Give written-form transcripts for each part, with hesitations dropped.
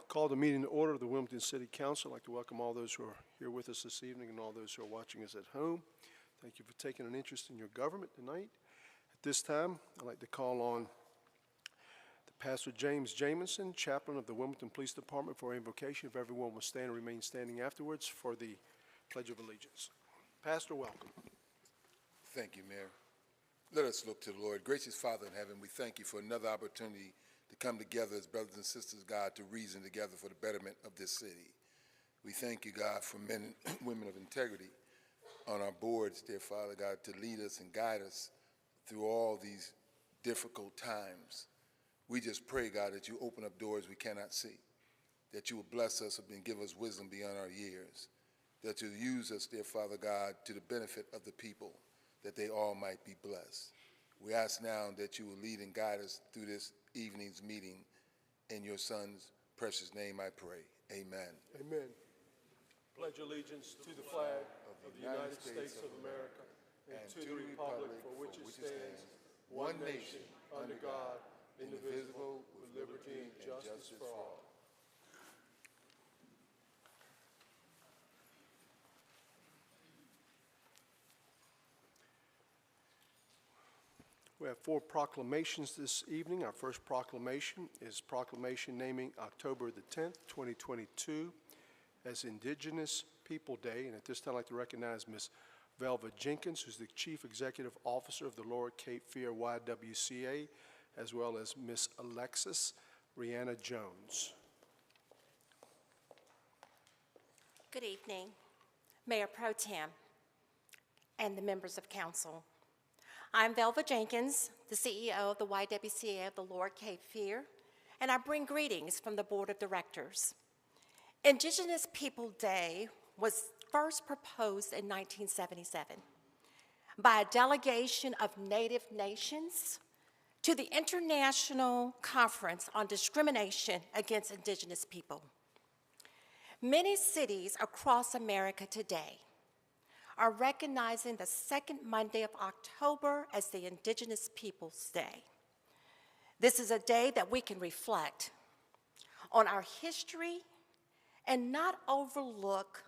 Call the meeting to order of the Wilmington City Council. I'd like to welcome all those who are here with us this evening and all those who are watching us at home. Thank you for taking an interest in your government tonight. At this time, I'd like to call on the Pastor James Jamison, chaplain of the Wilmington Police Department, for invocation. If everyone will stand and remain standing afterwards for the Pledge of Allegiance. Pastor, welcome. Thank you, Mayor. Let us look to the Lord. Gracious Father in heaven, we thank you for another opportunity to come together as brothers and sisters, God, to reason together for the betterment of this city. We thank you, God, for men and women of integrity on our boards, dear Father God, to lead us and guide us through all these difficult times. We just pray, God, that you open up doors we cannot see, that you will bless us and give us wisdom beyond our years, that you'll use us, dear Father God, to the benefit of the people, that they all might be blessed. We ask now that you will lead and guide us through this evening's meeting. In your Son's precious name I pray. Amen. Amen. Pledge allegiance to the flag of the United States of America and to the republic for which it stands, one nation, under God, indivisible, with liberty and justice for all. We have 4 proclamations this evening. Our first proclamation is proclamation naming October the 10th, 2022 as Indigenous People Day. And at this time, I'd like to recognize Ms. Velva Jenkins, who's the Chief Executive Officer of the Lower Cape Fear YWCA, as well as Ms. Alexis Rihanna Jones. Good evening, Mayor Pro Tem and the members of council. I'm Velva Jenkins, the CEO of the YWCA of the Lower Cape Fear, and I bring greetings from the Board of Directors. Indigenous People Day was first proposed in 1977 by a delegation of Native nations to the International Conference on Discrimination Against Indigenous People. Many cities across America today are recognizing the second Monday of October as the Indigenous Peoples Day. This is a day that we can reflect on our history and not overlook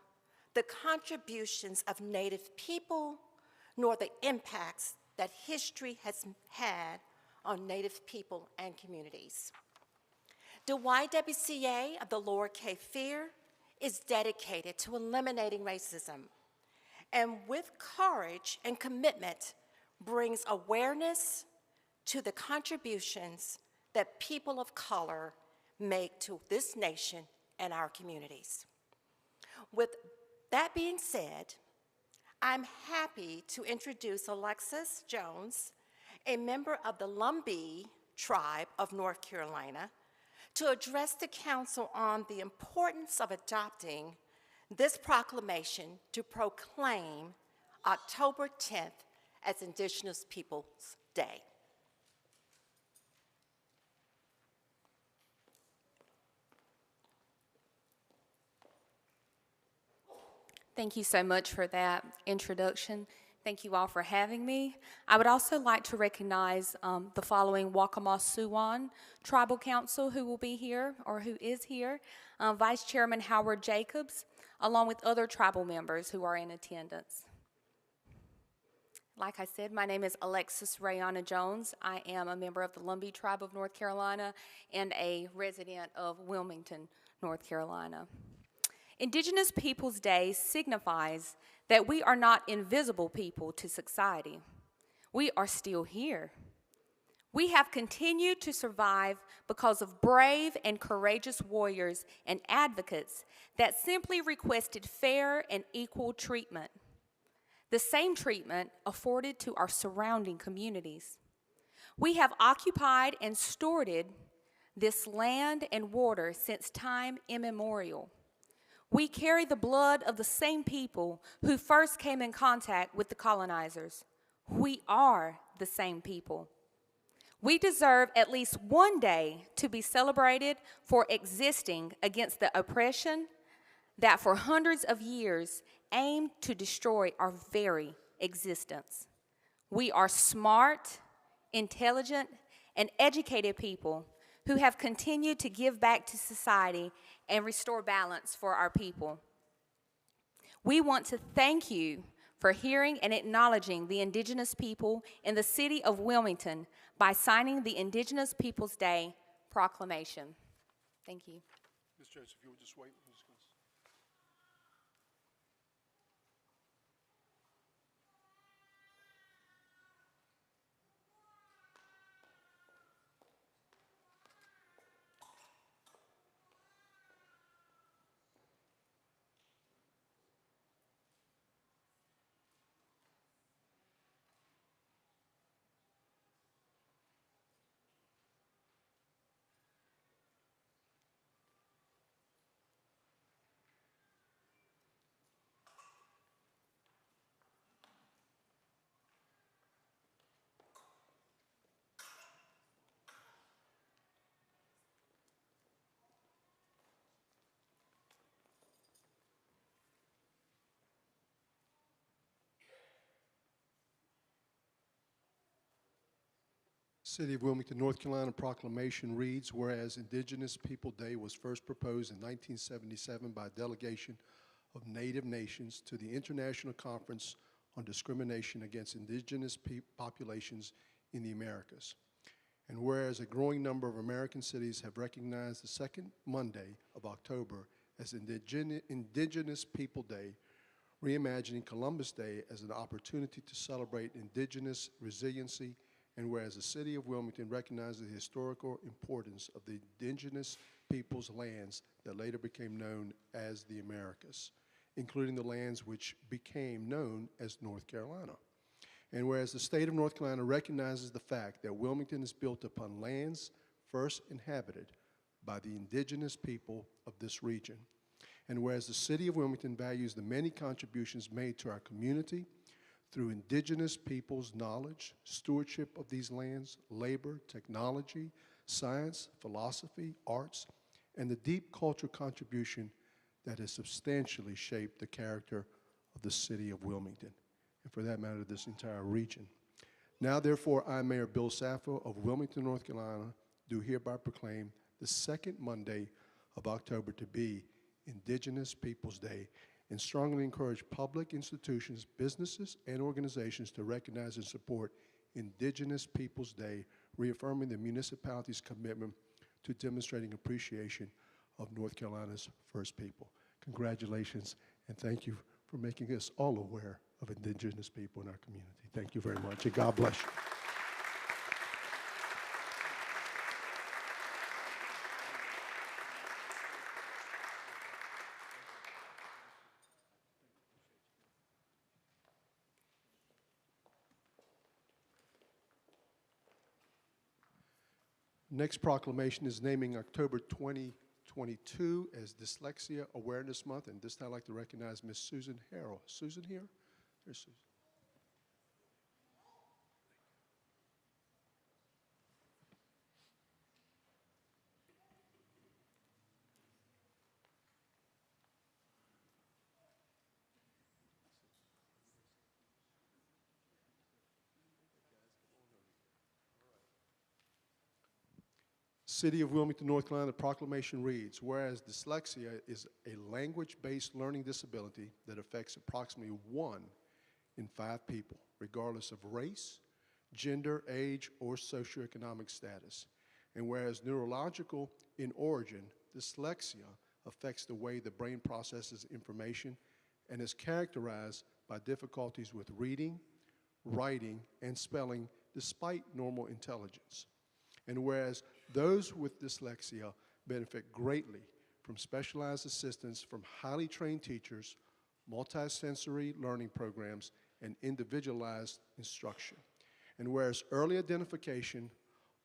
the contributions of Native people nor the impacts that history has had on Native people and communities. The YWCA of the Lower Cape Fear is dedicated to eliminating racism, and with courage and commitment brings awareness to the contributions that people of color make to this nation and our communities. With that being said, I'm happy to introduce Alexis Jones, a member of the Lumbee tribe of North Carolina, to address the council on the importance of adopting this proclamation to proclaim October 10th as Indigenous Peoples Day. Thank you so much for that introduction. Thank you all for having me. I would also like to recognize the following Waccamaw-Siouan Tribal Council who will be here, or who is here. Vice Chairman Howard Jacobs, along with other tribal members who are in attendance. Like I said, my name is Alexis Rihanna Jones. I am a member of the Lumbee tribe of North Carolina and a resident of Wilmington, North Carolina. Indigenous Peoples Day signifies that we are not invisible people to society. We are still here. We have continued to survive because of brave and courageous warriors and advocates that simply requested fair and equal treatment, the same treatment afforded to our surrounding communities. We have occupied and stewarded this land and water since time immemorial. We carry the blood of the same people who first came in contact with the colonizers. We are the same people. We deserve at least one day to be celebrated for existing against the oppression that for hundreds of years aimed to destroy our very existence. We are smart, intelligent, and educated people who have continued to give back to society and restore balance for our people. We want to thank you for hearing and acknowledging the Indigenous people in the city of Wilmington by signing the Indigenous Peoples Day Proclamation. Thank you. Ms. Jones, if you would just wait. I'm just gonna... City of Wilmington, North Carolina proclamation reads, whereas Indigenous People Day was first proposed in 1977 by a delegation of Native nations to the International Conference on Discrimination Against Indigenous Populations in the Americas. And whereas a growing number of American cities have recognized the second Monday of October as Indigenous People Day, reimagining Columbus Day as an opportunity to celebrate indigenous resiliency, and whereas the City of Wilmington recognizes the historical importance of the indigenous people's lands that later became known as the Americas, including the lands which became known as North Carolina. And whereas the state of North Carolina recognizes the fact that Wilmington is built upon lands first inhabited by the indigenous people of this region. And whereas the City of Wilmington values the many contributions made to our community through indigenous people's knowledge, stewardship of these lands, labor, technology, science, philosophy, arts, and the deep cultural contribution that has substantially shaped the character of the city of Wilmington, and for that matter, this entire region. Now, therefore, I, Mayor Bill Saffo of Wilmington, North Carolina, do hereby proclaim the second Monday of October to be Indigenous Peoples Day, and strongly encourage public institutions, businesses, and organizations to recognize and support Indigenous Peoples Day, reaffirming the municipality's commitment to demonstrating appreciation of North Carolina's first people. Congratulations, and thank you for making us all aware of Indigenous people in our community. Thank you very much, and God bless you. Next proclamation is naming October 2022 as Dyslexia Awareness Month, and this time I'd like to recognize Miss Susan Harrell. Susan here? There's Susan. City of Wilmington, North Carolina, the proclamation reads, whereas dyslexia is a language-based learning disability that affects approximately 1 in 5 people, regardless of race, gender, age, or socioeconomic status. And whereas neurological in origin, dyslexia affects the way the brain processes information and is characterized by difficulties with reading, writing, and spelling despite normal intelligence. And whereas those with dyslexia benefit greatly from specialized assistance from highly trained teachers, multisensory learning programs, and individualized instruction. And whereas early identification,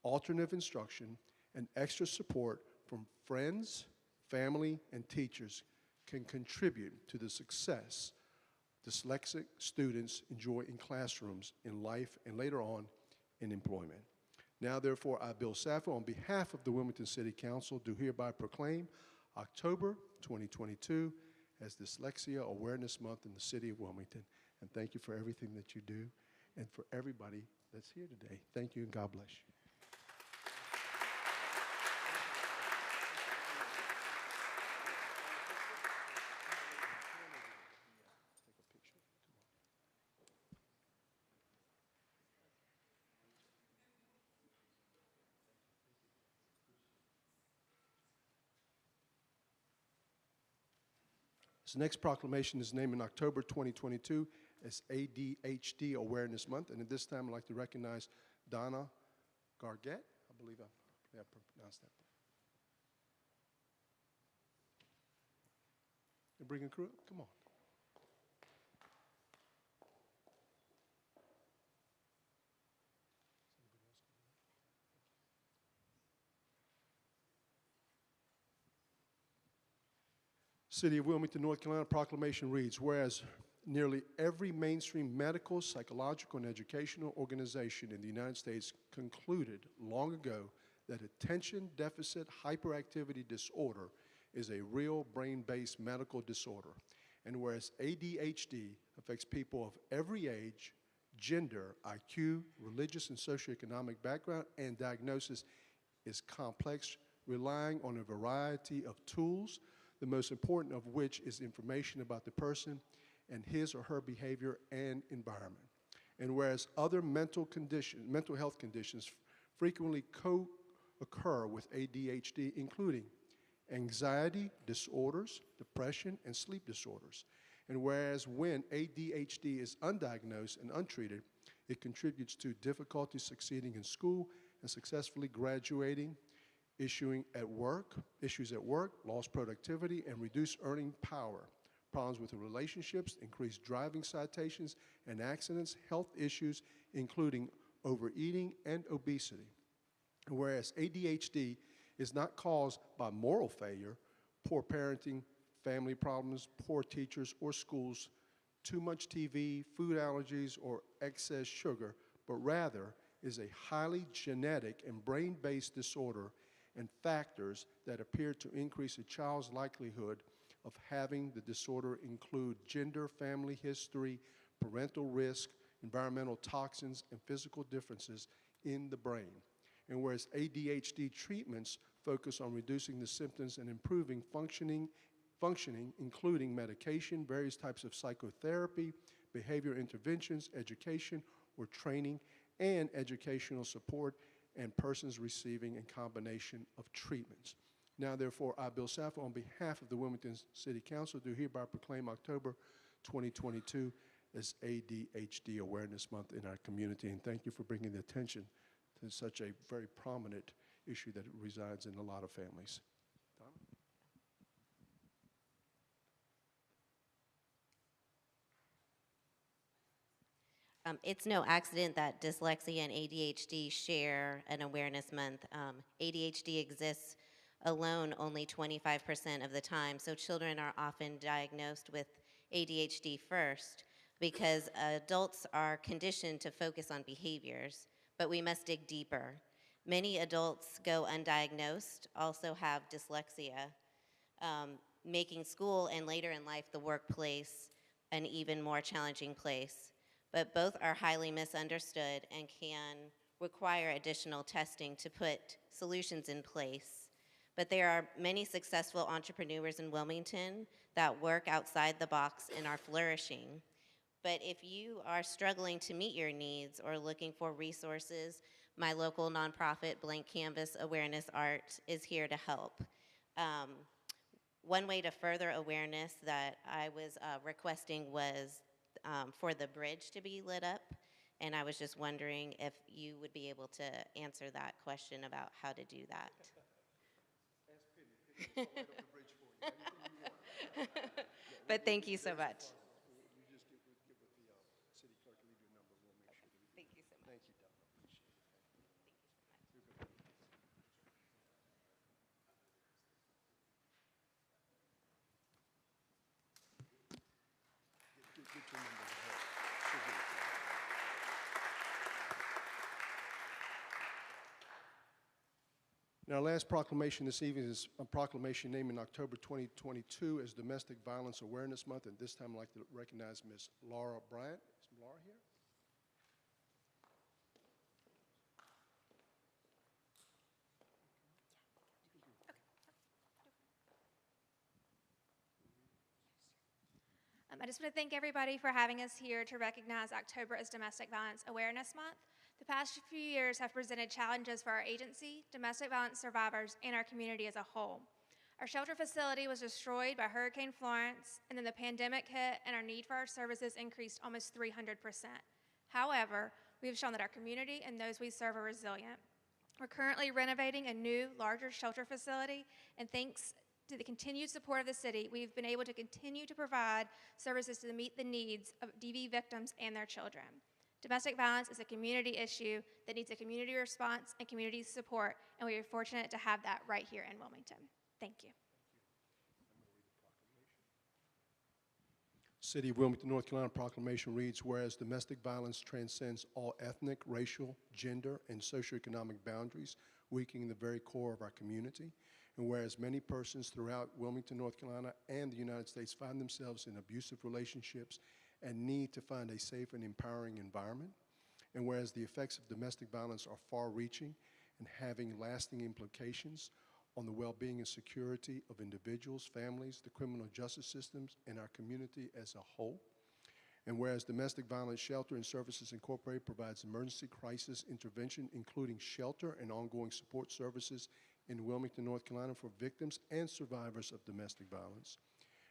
alternative instruction, and extra support from friends, family, and teachers can contribute to the success dyslexic students enjoy in classrooms, in life, and later on in employment. Now, therefore, I, Bill Saffo, on behalf of the Wilmington City Council, do hereby proclaim October 2022 as Dyslexia Awareness Month in the City of Wilmington. And thank you for everything that you do, and for everybody that's here today. Thank you, and God bless you. This next proclamation is named in October 2022 as ADHD Awareness Month. And at this time, I'd like to recognize Donna Gargett. I believe I pronounced that. You bringing crew up? Come on. City of Wilmington, North Carolina proclamation reads, whereas nearly every mainstream medical, psychological, and educational organization in the United States concluded long ago that attention deficit hyperactivity disorder is a real brain-based medical disorder. And whereas ADHD affects people of every age, gender, IQ, religious and socioeconomic background, and diagnosis is complex, relying on a variety of tools, the most important of which is information about the person and his or her behavior and environment. And whereas other mental health conditions frequently co-occur with ADHD, including anxiety disorders, depression, and sleep disorders. And whereas when ADHD is undiagnosed and untreated, it contributes to difficulty succeeding in school and successfully graduating, issues at work, lost productivity, and reduced earning power, problems with relationships, increased driving citations and accidents, health issues, including overeating and obesity. And whereas ADHD is not caused by moral failure, poor parenting, family problems, poor teachers or schools, too much TV, food allergies, or excess sugar, but rather is a highly genetic and brain-based disorder and factors that appear to increase a child's likelihood of having the disorder include gender, family history, parental risk, environmental toxins, and physical differences in the brain. And whereas ADHD treatments focus on reducing the symptoms and improving functioning, including medication, various types of psychotherapy, behavior interventions, education or training, and educational support, and persons receiving a combination of treatments. Now, therefore, I, Bill Saffo, on behalf of the Wilmington City Council, do hereby proclaim October 2022 as ADHD Awareness Month in our community, and thank you for bringing the attention to such a very prominent issue that resides in a lot of families. Donna? It's no accident that dyslexia and ADHD share an awareness month. ADHD exists alone only 25% of the time, so children are often diagnosed with ADHD first because adults are conditioned to focus on behaviors, but we must dig deeper. Many adults go undiagnosed, also have dyslexia, making school and later in life the workplace an even more challenging place. But both are highly misunderstood and can require additional testing to put solutions in place. But there are many successful entrepreneurs in Wilmington that work outside the box and are flourishing. But if you are struggling to meet your needs or looking for resources, my local nonprofit Blank Canvas Awareness Art is here to help. One way to further awareness that I was requesting was for the bridge to be lit up, and I was just wondering if you would be able to answer that question about how to do that. But thank you so much. Thank you so much. Thank you, Donna. Appreciate it. Get your number to her. She'll give it to you. Now, our last proclamation this evening is a proclamation naming October 2022 as Domestic Violence Awareness Month. And this time I'd like to recognize Ms. Laura Bryant. Is Laura here? I just want to thank everybody for having us here to recognize October as Domestic Violence Awareness Month. The past few years have presented challenges for our agency, domestic violence survivors, and our community as a whole. Our shelter facility was destroyed by Hurricane Florence, and then the pandemic hit, and our need for our services increased almost 300%. However, we have shown that our community and those we serve are resilient. We're currently renovating a new, larger shelter facility, and thanks to the continued support of the city, we've been able to continue to provide services to meet the needs of DV victims and their children. Domestic violence is a community issue that needs a community response and community support, and we are fortunate to have that right here in Wilmington. Thank you. City of Wilmington, North Carolina proclamation reads, whereas domestic violence transcends all ethnic, racial, gender, and socioeconomic boundaries, weakening the very core of our community, and whereas many persons throughout Wilmington, North Carolina, and the United States find themselves in abusive relationships and need to find a safe and empowering environment, and whereas the effects of domestic violence are far-reaching and having lasting implications on the well-being and security of individuals, families, the criminal justice systems, and our community as a whole. And whereas Domestic Violence Shelter and Services Incorporated provides emergency crisis intervention, including shelter and ongoing support services in Wilmington, North Carolina for victims and survivors of domestic violence.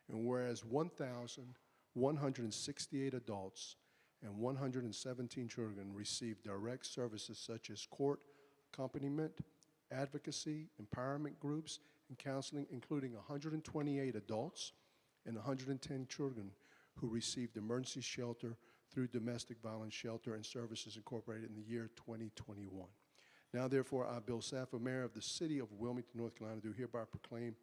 And whereas 1,168 adults and 117 children receive direct services such as court accompaniment, advocacy, empowerment groups, and counseling, including 128 adults and 110 children who received emergency shelter through Domestic Violence Shelter and Services Incorporated in the year 2021. Now, therefore, I, Bill Saffo, Mayor of the City of Wilmington, North Carolina, do hereby proclaim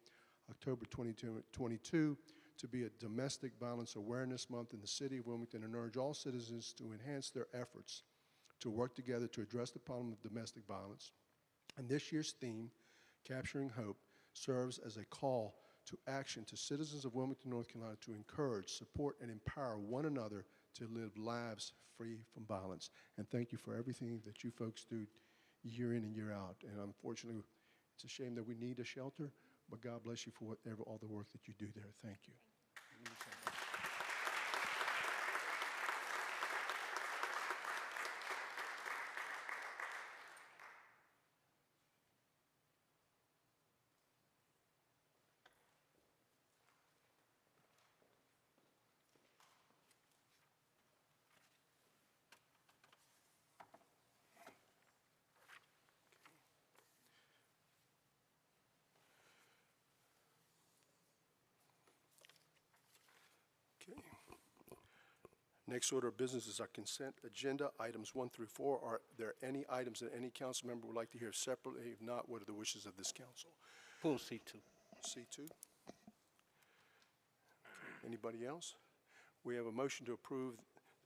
October 2022 to be a Domestic Violence Awareness Month in the City of Wilmington, and urge all citizens to enhance their efforts to work together to address the problem of domestic violence. And this year's theme, Capturing Hope, serves as a call to action to citizens of Wilmington, North Carolina to encourage, support, and empower one another to live lives free from violence. And thank you for everything that you folks do year in and year out. And unfortunately, it's a shame that we need a shelter, but God bless you for whatever, all the work that you do there. Thank you. Okay. Next order of business is our consent agenda, items 1 through 4. Are there any items that any council member would like to hear separately? If not, what are the wishes of this council? Pull C2. C2? Okay. Anybody else? We have a motion to approve the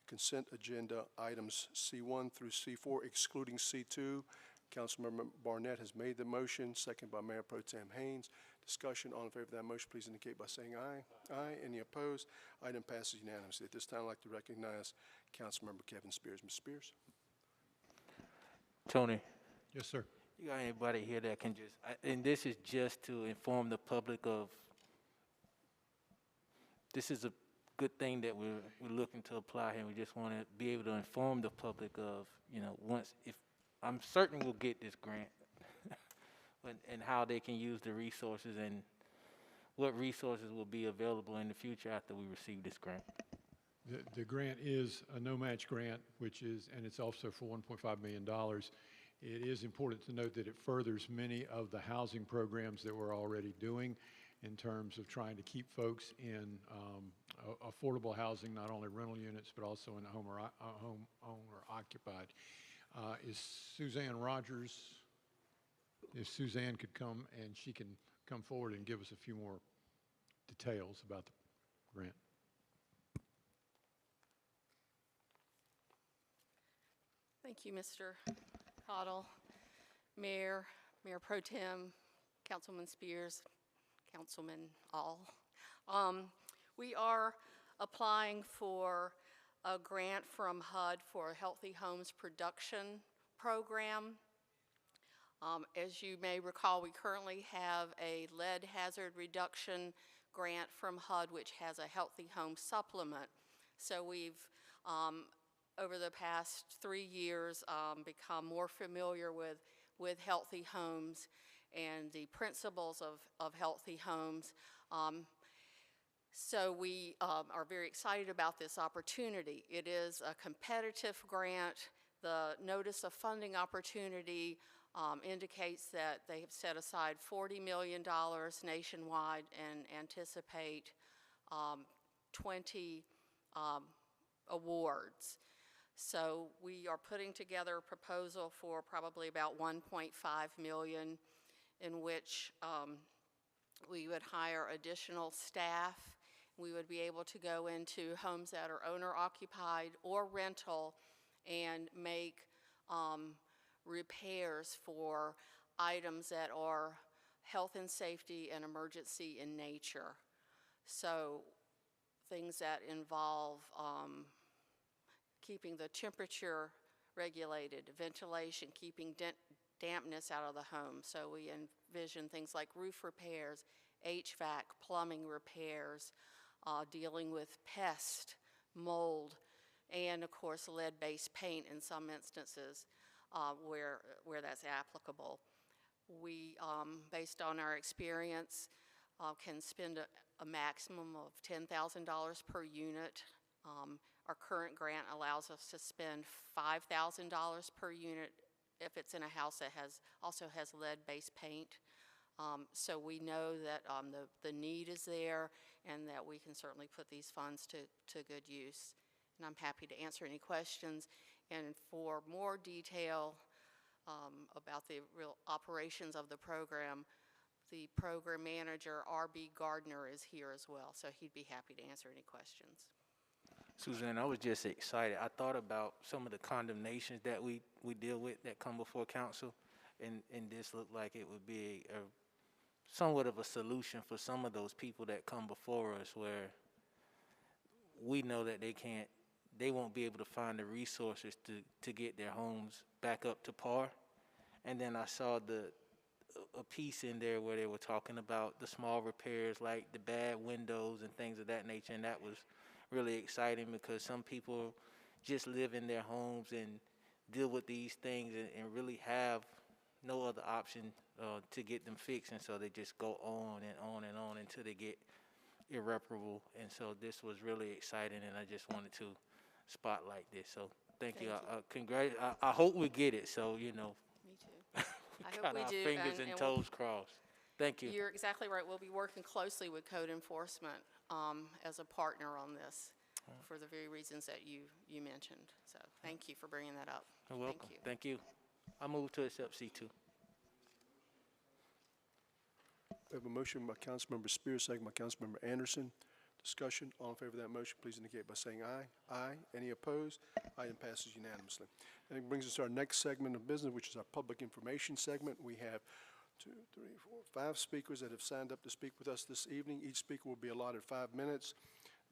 consent agenda items C1 through C4, excluding C2. Councilmember Barnett has made the motion, second by Mayor Pro Tem Haynes. Discussion, all in favor of that motion, please indicate by saying aye. Aye. Any opposed? Item passes unanimously. At this time, I'd like to recognize Councilmember Kevin Spears. Ms. Spears? Tony, Yes, sir. you got anybody here that can just, and this is just to inform the public of, this is a good thing that we're looking to apply here. We just want to be able to inform the public of, you know, once, if, I'm certain we'll get this grant, and how they can use the resources and what resources will be available in the future after we receive this grant. The grant is a no-match grant, which is, and it's also for $1.5 million. It is important to note that it furthers many of the housing programs that we're already doing in terms of trying to keep folks in affordable housing, not only rental units, but also in home or occupied. Is Suzanne Rogers, if Suzanne could come, and she can come forward and give us a few more details about the grant. Thank you, Mr. Cottle, Mayor Pro Tem, Councilman Spears, Councilman all. We are applying for a grant from HUD for a Healthy Homes Production Program. As you may recall, we currently have a lead hazard reduction grant from HUD, which has a Healthy Home Supplement. So we've, over the past 3 years, become more familiar with healthy homes. and the principles of healthy homes. So we are very excited about this opportunity. It is a competitive grant. The notice of funding opportunity indicates that they have set aside $40 million nationwide and anticipate 20 awards. So we are putting together a proposal for probably about $1.5 million, in which we would hire additional staff. We would be able to go into homes that are owner-occupied or rental and make repairs for items that are health and safety and emergency in nature. So things that involve keeping the temperature regulated, ventilation, keeping dampness out of the home. So we envision things like roof repairs, HVAC, plumbing repairs, dealing with pest, mold, and of course lead-based paint in some instances where that's applicable. We, based on our experience, can spend a maximum of $10,000 per unit. Our current grant allows us to spend $5,000 per unit if it's in a house that also has lead-based paint. So we know that the need is there and that we can certainly put these funds to good use. And I'm happy to answer any questions. And for more detail about the real operations of the program manager, R.B. Gardner, is here as well, so he'd be happy to answer any questions. Suzanne, I was just excited. I thought about some of the condemnations that we deal with that come before council, and this looked like it would be a somewhat of a solution for some of those people that come before us, where we know that they won't be able to find the resources to get their homes back up to par. And then I saw a piece in there where they were talking about the small repairs, like the bad windows and things of that nature, and that was really exciting because some people just live in their homes and deal with these things and really have no other option to get them fixed, and so they just go on and on and on until they get irreparable. And so this was really exciting, and I just wanted to spotlight this. So thank you. I hope we get it. So Me too. I got hope we our do. fingers and toes crossed. Thank you. You're exactly right. We'll be working closely with code enforcement as a partner on this for the very reasons that you mentioned. So thank you for bringing that up. You're welcome. Thank you. Thank you. I move to accept C2. We have a motion by Councilmember Spears, second by Councilmember Anderson. Discussion, all in favor of that motion, please indicate by saying aye. Aye. Any opposed? Item passes unanimously. And it brings us to our next segment of business, which is our public information segment. We have 5 speakers that have signed up to speak with us this evening. Each speaker will be allotted 5 minutes.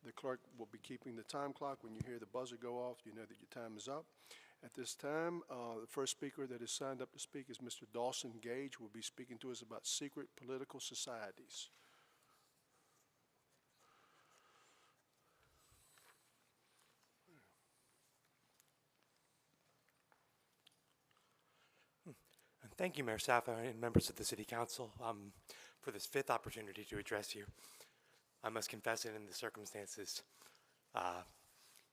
The clerk will be keeping the time clock. When you hear the buzzer go off, you know that your time is up. At this time, the first speaker that is signed up to speak is Mr. Dawson Gage, who will be speaking to us about secret political societies. Thank you, Mayor Saffa and members of the City Council, for this 5th opportunity to address you. I must confess that in the circumstances,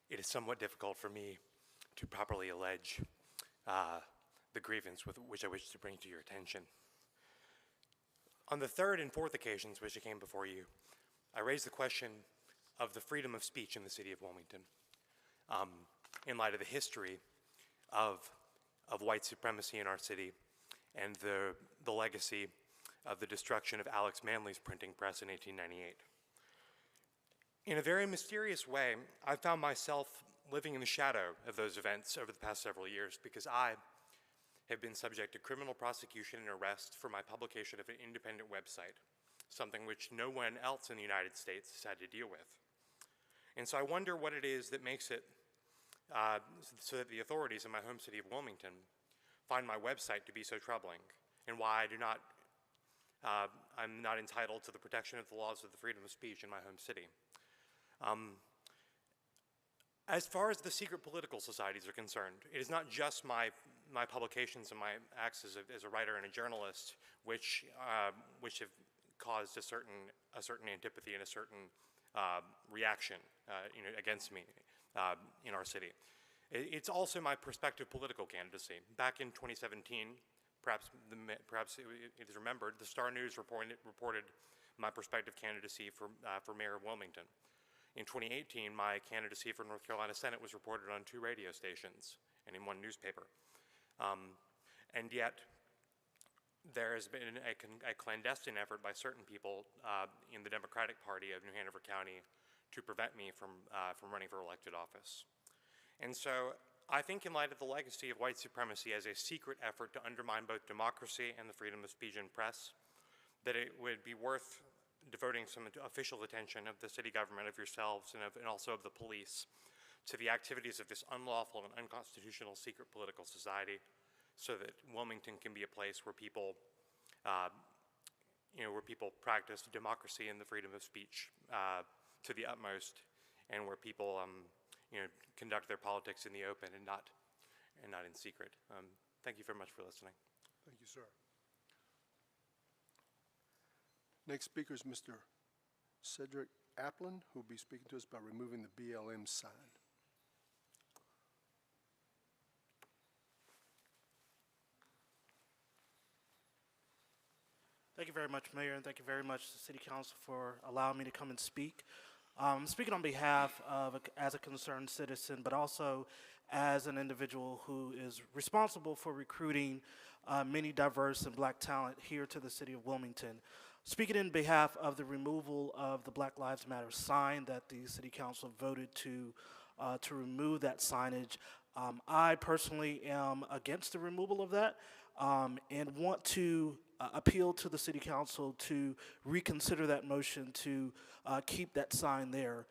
it is somewhat difficult for me to properly allege the grievance with which I wish to bring to your attention. On the 3rd and 4th occasions which I came before you, I raised the question of the freedom of speech in the city of Wilmington in light of the history of white supremacy in our city and the legacy of the destruction of Alex Manly's printing press in 1898. In a very mysterious way, I found myself living in the shadow of those events over the past several years because I have been subject to criminal prosecution and arrest for my publication of an independent website, something which no one else in the United States has had to deal with. And so I wonder what it is that makes it so that the authorities in my home city of Wilmington find my website to be so troubling, and why I'm not entitled to the protection of the laws of the freedom of speech in my home city. As far as the secret political societies are concerned, it is not just my my publications and my acts as a writer and a journalist, which have caused a certain antipathy and a certain reaction, against me in our city. It's also my prospective political candidacy. Back in 2017, perhaps it is remembered, the Star News reported my prospective candidacy for mayor of Wilmington. In 2018, my candidacy for North Carolina Senate was reported on 2 radio stations and in 1 newspaper. And yet, there has been a clandestine effort by certain people in the Democratic Party of New Hanover County to prevent me from running for elected office. And so I think in light of the legacy of white supremacy as a secret effort to undermine both democracy and the freedom of speech and press, that it would be worth devoting some official attention of the city government, of yourselves, and also of the police to the activities of this unlawful and unconstitutional secret political society, so that Wilmington can be a place where people, where people practice democracy and the freedom of speech to the utmost, and where people, conduct their politics in the open and not in secret. Thank you very much for listening. Thank you, sir. Next speaker is Mr. Cedric Aplin, who will be speaking to us about removing the BLM sign. Thank you very much, Mayor, and thank you very much to the City Council for allowing me to come and speak. Speaking on behalf of, as a concerned citizen, but also as an individual who is responsible for recruiting many diverse and black talent here to the city of Wilmington. Speaking in behalf of the removal of the Black Lives Matter sign that the City Council voted to remove that signage, I personally am against the removal of that and want to appeal to the City Council to reconsider that motion to keep that sign there.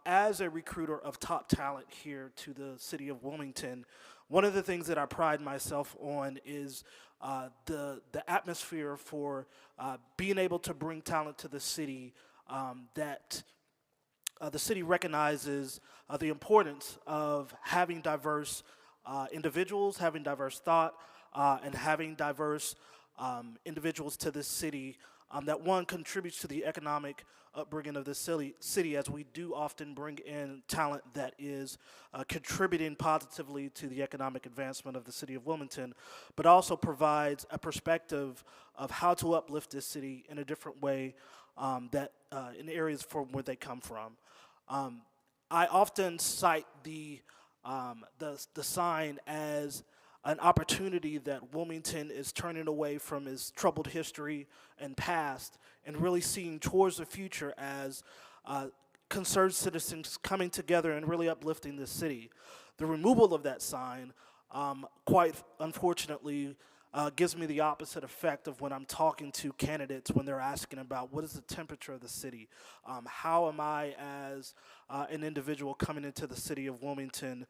As a recruiter of top talent here to the city of Wilmington, one of the things that I pride myself on is the atmosphere for being able to bring talent to the city that the city recognizes the importance of having diverse individuals, having diverse thought, and having diverse individuals to this city that one contributes to the economic upbringing of the city, as we do often bring in talent that is contributing positively to the economic advancement of the city of Wilmington, but also provides a perspective of how to uplift this city in a different way that in areas from where they come from. I often cite the sign as an opportunity that Wilmington is turning away from its troubled history and past and really seeing towards the future as concerned citizens coming together and really uplifting this city. The removal of that sign, quite unfortunately, gives me the opposite effect of when I'm talking to candidates when they're asking about what is the temperature of the city. How am I, as an individual coming into the city of Wilmington,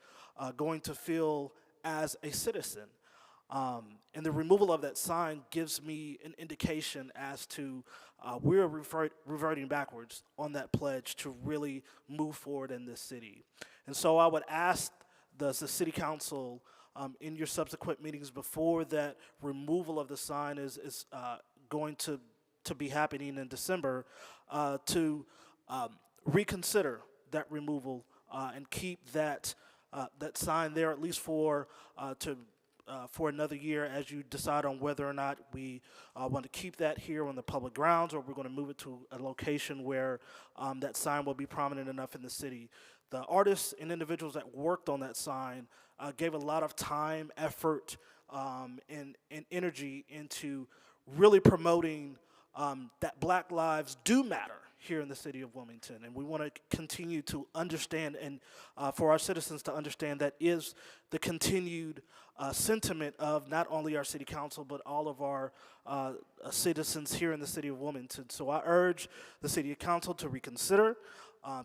going to feel as a citizen? And the removal of that sign gives me an indication as to we're reverting backwards on that pledge to really move forward in this city. And so I would ask the city council in your subsequent meetings before that removal of the sign is going to be happening in December to reconsider that removal and keep that sign there at least for another year as you decide on whether or not we want to keep that here on the public grounds, or we're going to move it to a location where that sign will be prominent enough in the city. The artists and individuals that worked on that sign gave a lot of time, effort, and energy into really promoting that Black lives do matter here in the city of Wilmington. And we want to continue to understand, and for our citizens to understand, that is the continued sentiment of not only our city council, but all of our citizens here in the city of Wilmington. So I urge the city council to reconsider,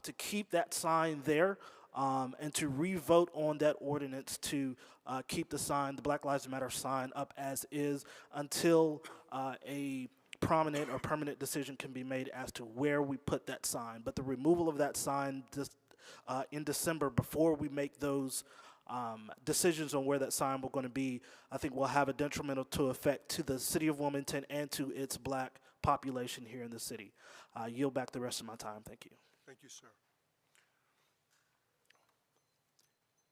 to keep that sign there, and to re-vote on that ordinance to keep the sign, the Black Lives Matter sign, up as is until a prominent or permanent decision can be made as to where we put that sign. But the removal of that sign in December, before we make those decisions on where that sign will going to be, I think will have a detrimental effect to the city of Wilmington and to its black population here in the city. I yield back the rest of my time. Thank you. Thank you, sir.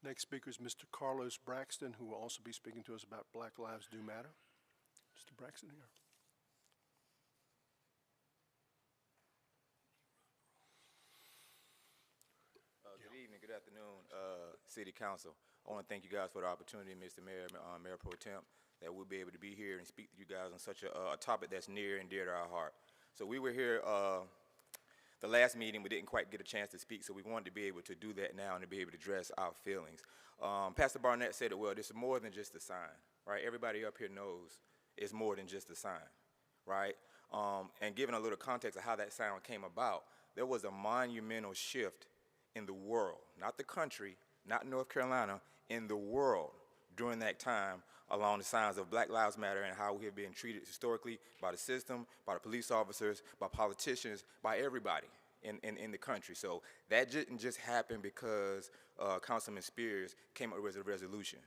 Next speaker is Mr. Carlos Braxton, who will also be speaking to us about Black Lives Do Matter. Mr. Braxton here. Good evening, good afternoon, City Council. I want to thank you guys for the opportunity, Mr. Mayor, Mayor Pro Temp, that we'll be able to be here and speak to you guys on such a topic that's near and dear to our heart. So we were here the last meeting. We didn't quite get a chance to speak, so we wanted to be able to do that now and to be able to address our feelings. Pastor Barnett said it well, this is more than just a sign, right? Everybody up here knows it's more than just a sign, right? And given a little context of how that sign came about, there was a monumental shift in the world, not the country, not North Carolina, in the world during that time along the signs of Black Lives Matter and how we have been treated historically by the system, by the police officers, by politicians, by everybody in the country. So that didn't just happen because Councilman Spears came up with a resolution.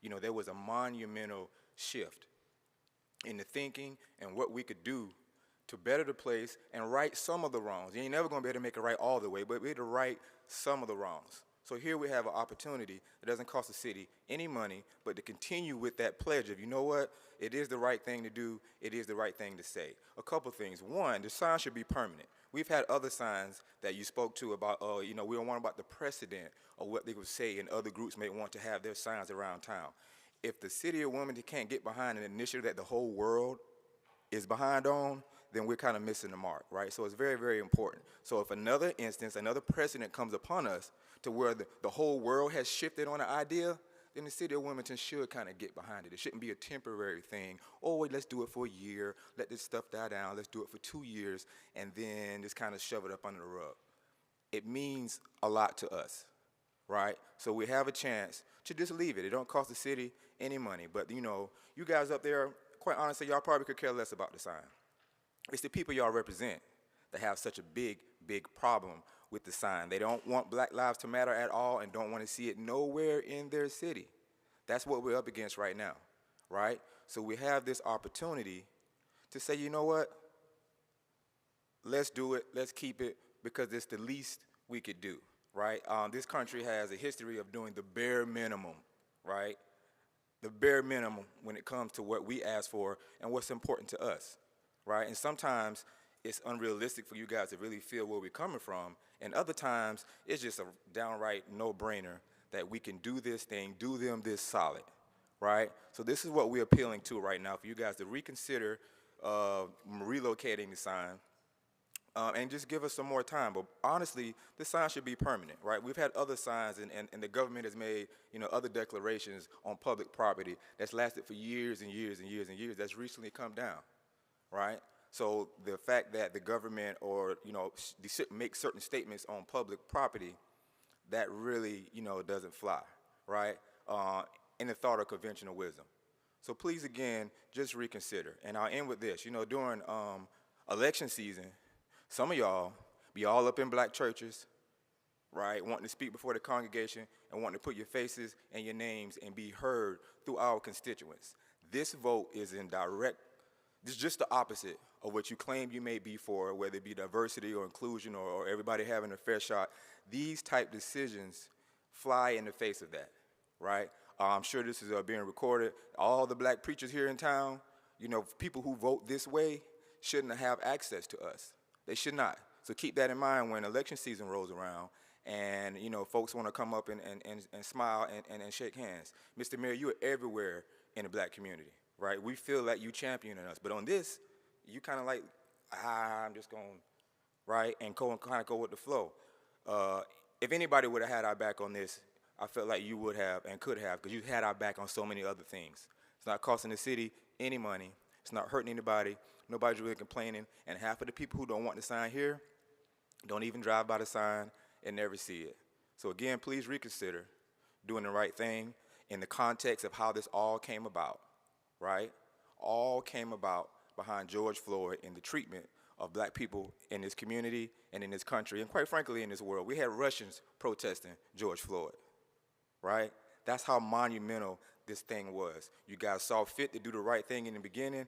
You know, there was a monumental shift in the thinking and what we could do to better the place and right some of the wrongs. You ain't never going to be able to make it right all the way, but we're to right some of the wrongs. So here we have an opportunity that doesn't cost the city any money, but to continue with that pledge of, you know what, it is the right thing to do, it is the right thing to say. A couple things. One, the sign should be permanent. We've had other signs that you spoke to about, you know, we don't want about the precedent of what they would say, and other groups may want to have their signs around town. If the city of Wilmington can't get behind an initiative that the whole world is behind on, then we're kind of missing the mark, right? So it's very, very important. So if another instance, another precedent comes upon us to where the whole world has shifted on an idea, then the city of Wilmington should kind of get behind it. It shouldn't be a temporary thing. Oh, wait, let's do it for a year. Let this stuff die down. Let's do it for 2 years, and then just kind of shove it up under the rug. It means a lot to us, right? So we have a chance to just leave it. It don't cost the city any money. But, you know, you guys up there, quite honestly, y'all probably could care less about the sign. It's the people y'all represent that have such a big, big problem with the sign. They don't want Black Lives to matter at all and don't want to see it nowhere in their city. That's what we're up against right now, right? So we have this opportunity to say, you know what? Let's do it. Let's keep it because it's the least we could do, right? This country has a history of doing the bare minimum, right? The bare minimum when it comes to what we ask for and what's important to us. Right? And sometimes it's unrealistic for you guys to really feel where we're coming from, and other times it's just a downright no-brainer that we can do this thing, do them this solid, right? So this is what we're appealing to right now, for you guys to reconsider relocating the sign and just give us some more time. But honestly, the sign should be permanent, right? We've had other signs, and the government has made, you know, other declarations on public property that's lasted for years and years and years and years that's recently come down. Right? So the fact that the government or, you know, make certain statements on public property, that really, you know, doesn't fly, right? In the thought of conventional wisdom. So please, again, just reconsider. And I'll end with this. You know, during election season, some of y'all be all up in black churches, right, wanting to speak before the congregation and wanting to put your faces and your names and be heard through our constituents. This vote is in direct. This is just the opposite of what you claim you may be for, whether it be diversity or inclusion or everybody having a fair shot. These type decisions fly in the face of that, right? I'm sure this is being recorded. All the black preachers here in town, you know, people who vote this way shouldn't have access to us. They should not. So keep that in mind when election season rolls around and, you know, folks want to come up and smile and shake hands. Mr. Mayor, you are everywhere in the black community. Right, we feel like you championing us, but on this, you kind of like, I'm just going, right, and kind of go with the flow. If anybody would have had our back on this, I felt like you would have and could have, because you had our back on so many other things. It's not costing the city any money. It's not hurting anybody. Nobody's really complaining, and half of the people who don't want the sign here don't even drive by the sign and never see it. So again, please reconsider doing the right thing in the context of how this all came about. Right, all came about behind George Floyd and the treatment of black people in this community and in this country, and quite frankly in this world. We had Russians protesting George Floyd, right? That's how monumental this thing was. You guys saw fit to do the right thing in the beginning.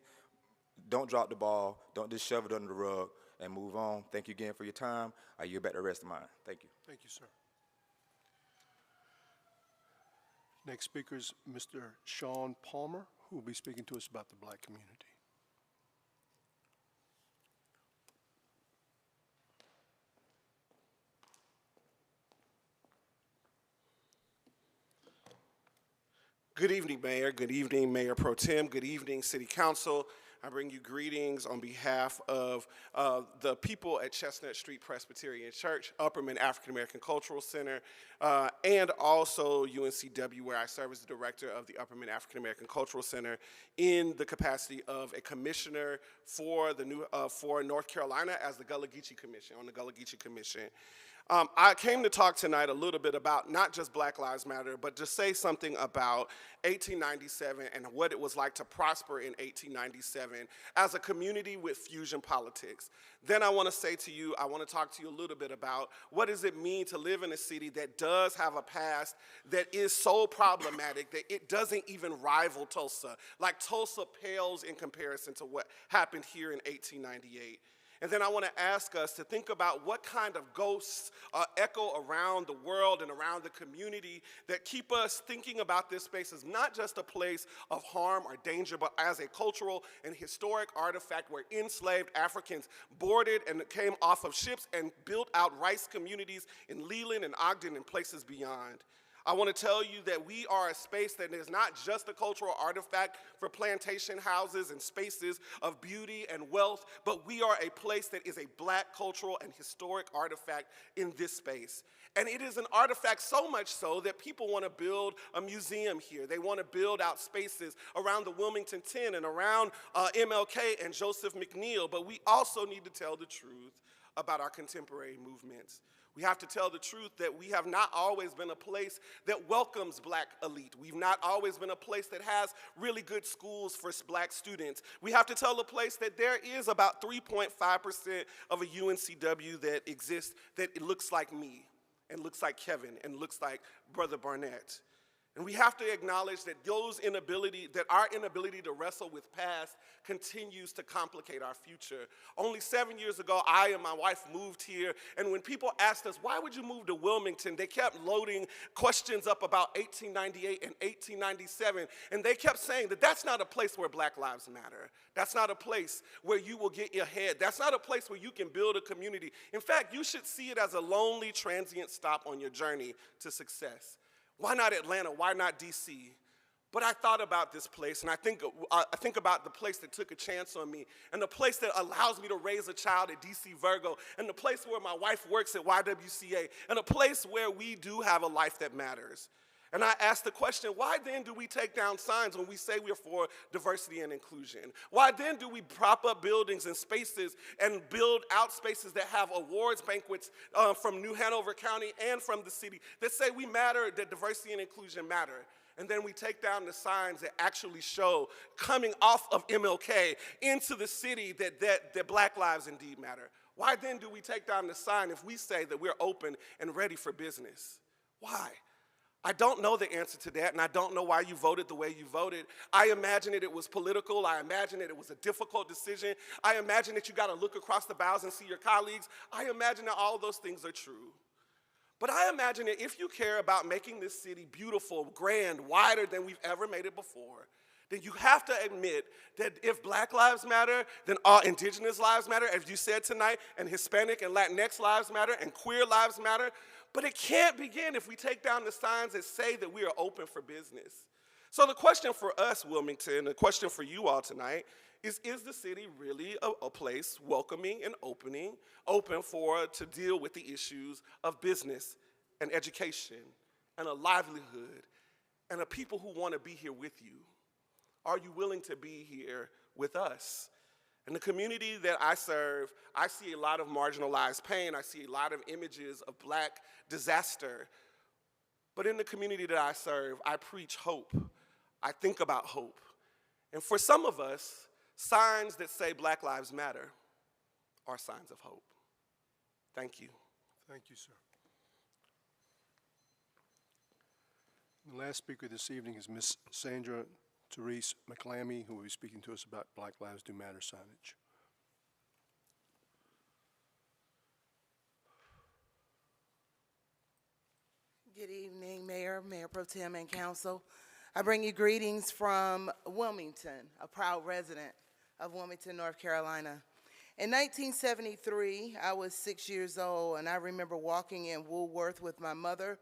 Don't drop the ball. Don't just shove it under the rug and move on. Thank you again for your time. I yield back the rest of mine. Thank you. Thank you, sir. Next speaker is Mr. Sean Palmer, who will be speaking to us about the Black community. Good evening, Mayor. Good evening, Mayor Pro Tem. Good evening, City Council. I bring you greetings on behalf of the people at Chestnut Street Presbyterian Church, Upperman African American Cultural Center, and also UNCW, where I serve as the director of the Upperman African American Cultural Center in the capacity of a commissioner for for North Carolina as the Gullah Geechee Commission, on the Gullah Geechee Commission. I came to talk tonight a little bit about not just Black Lives Matter, but to say something about 1897 and what it was like to prosper in 1897 as a community with fusion politics. Then I want to say to you, I want to talk to you a little bit about what does it mean to live in a city that does have a past that is so problematic that it doesn't even rival Tulsa. Like Tulsa pales in comparison to what happened here in 1898. And then I want to ask us to think about what kind of ghosts echo around the world and around the community that keep us thinking about this space as not just a place of harm or danger, but as a cultural and historic artifact where enslaved Africans boarded and came off of ships and built out rice communities in Leland and Ogden and places beyond. I want to tell you that we are a space that is not just a cultural artifact for plantation houses and spaces of beauty and wealth, but we are a place that is a Black cultural and historic artifact in this space. And it is an artifact so much so that people want to build a museum here. They want to build out spaces around the Wilmington 10 and around MLK and Joseph McNeil, but we also need to tell the truth about our contemporary movements. We have to tell the truth that we have not always been a place that welcomes Black elite. We've not always been a place that has really good schools for Black students. We have to tell the place that there is about 3.5% of a UNCW that exists that looks like me and looks like Kevin and looks like Brother Barnett. And we have to acknowledge that our inability to wrestle with past continues to complicate our future. Only 7 years ago, I and my wife moved here, and when people asked us, why would you move to Wilmington, they kept loading questions up about 1898 and 1897, and they kept saying that that's not a place where Black lives matter. That's not a place where you will get ahead. That's not a place where you can build a community. In fact, you should see it as a lonely, transient stop on your journey to success. Why not Atlanta? Why not DC? But I thought about this place, and I think about the place that took a chance on me, and the place that allows me to raise a child at DC Virgo, and the place where my wife works at YWCA, and a place where we do have a life that matters. And I asked the question, why then do we take down signs when we say we're for diversity and inclusion? Why then do we prop up buildings and spaces and build out spaces that have awards banquets from New Hanover County and from the city that say we matter, that diversity and inclusion matter? And then we take down the signs that actually show coming off of MLK into the city that Black lives indeed matter. Why then do we take down the sign if we say that we're open and ready for business? Why? I don't know the answer to that, and I don't know why you voted the way you voted. I imagine that it was political. I imagine that it was a difficult decision. I imagine that you got to look across the bows and see your colleagues. I imagine that all of those things are true. But I imagine that if you care about making this city beautiful, grand, wider than we've ever made it before, then you have to admit that if Black lives matter, then all Indigenous lives matter, as you said tonight, and Hispanic and Latinx lives matter, and queer lives matter. But it can't begin if we take down the signs that say that we are open for business. So the question for us, Wilmington, the question for you all tonight is the city really a place welcoming and open to deal with the issues of business and education and a livelihood and a people who want to be here with you? Are you willing to be here with us? In the community that I serve, I see a lot of marginalized pain. I see a lot of images of Black disaster. But in the community that I serve, I preach hope. I think about hope. And for some of us, signs that say Black lives matter are signs of hope. Thank you. Thank you, sir. The last speaker this evening is Ms. Sandra Therese McLamy, who will be speaking to us about Black Lives Do Matter signage. Good evening, Mayor, Mayor Pro Tem, and Council. I bring you greetings from Wilmington, a proud resident of Wilmington, North Carolina. In 1973, I was 6 years old, and I remember walking in Woolworth with my mother,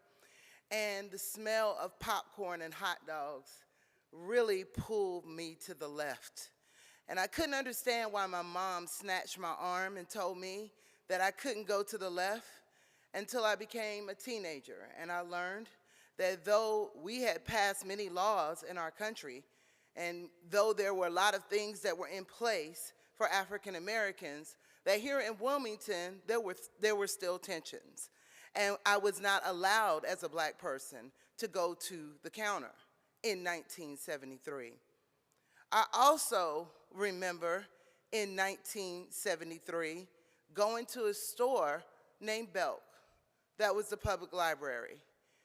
and the smell of popcorn and hot dogs really pulled me to the left. And I couldn't understand why my mom snatched my arm and told me that I couldn't go to the left until I became a teenager. And I learned that though we had passed many laws in our country, and though there were a lot of things that were in place for African Americans, that here in Wilmington, there were still tensions. And I was not allowed as a black person to go to the counter in 1973. I also remember in 1973 going to a store named Belk. That was the public library.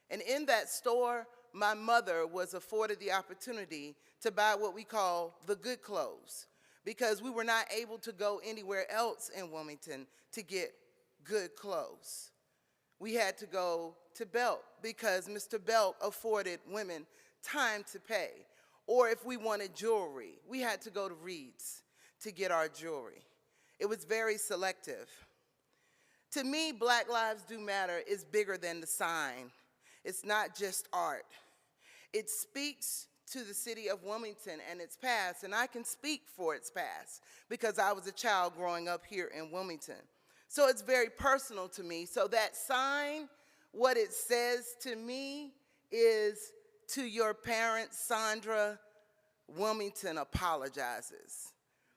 And in that store, my mother was afforded the opportunity to buy what we call the good clothes, because we were not able to go anywhere else in Wilmington to get good clothes. We had to go to Belk because Mr. Belk afforded women time to pay. Or if we wanted jewelry, we had to go to Reed's to get our jewelry. It was very selective. To me, Black Lives Do Matter is bigger than the sign. It's not just art. It speaks to the city of Wilmington and its past, and I can speak for its past because I was a child growing up here in Wilmington. So it's very personal to me. So that sign, what it says to me is, to your parents, Sandra, Wilmington apologizes.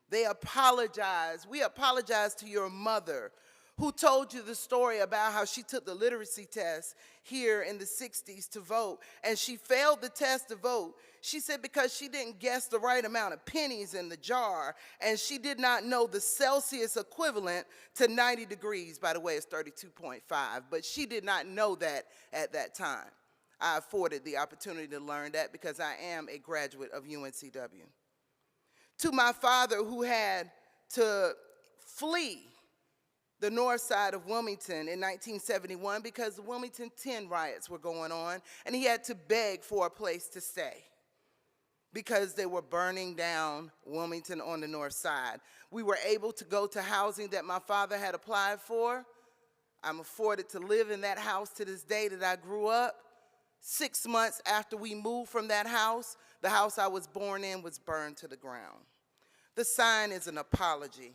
They apologize. We apologize to your mother, who told you the story about how she took the literacy test here in the 60s to vote, and she failed the test to vote. She said because she didn't guess the right amount of pennies in the jar, and she did not know the Celsius equivalent to 90 degrees. By the way, it's 32.5, but she did not know that at that time. I afforded the opportunity to learn that because I am a graduate of UNCW. To my father, who had to flee the north side of Wilmington in 1971 because the Wilmington 10 riots were going on, and he had to beg for a place to stay because they were burning down Wilmington on the north side. We were able to go to housing that my father had applied for. I'm afforded to live in that house to this day that I grew up. 6 months after we moved from that house, the house I was born in was burned to the ground. The sign is an apology.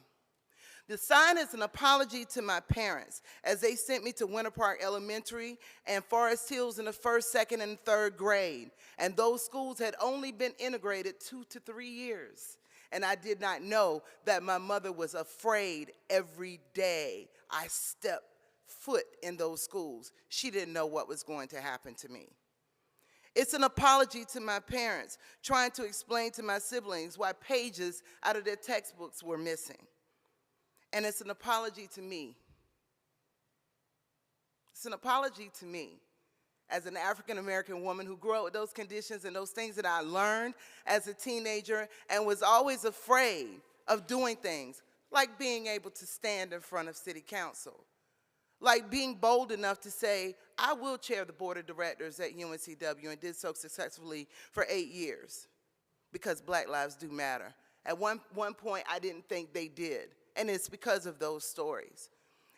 The sign is an apology to my parents as they sent me to Winter Park Elementary and Forest Hills in the 1st, 2nd, and 3rd grade. And those schools had only been integrated 2 to 3 years. And I did not know that my mother was afraid every day I stepped foot in those schools. She didn't know what was going to happen to me. It's an apology to my parents trying to explain to my siblings why pages out of their textbooks were missing. And it's an apology to me. It's an apology to me as an African-American woman who grew up with those conditions and those things that I learned as a teenager and was always afraid of doing things like being able to stand in front of city council, like being bold enough to say, I will chair the board of directors at UNCW, and did so successfully for 8 years because Black Lives Do Matter. At one point, I didn't think they did. And it's because of those stories.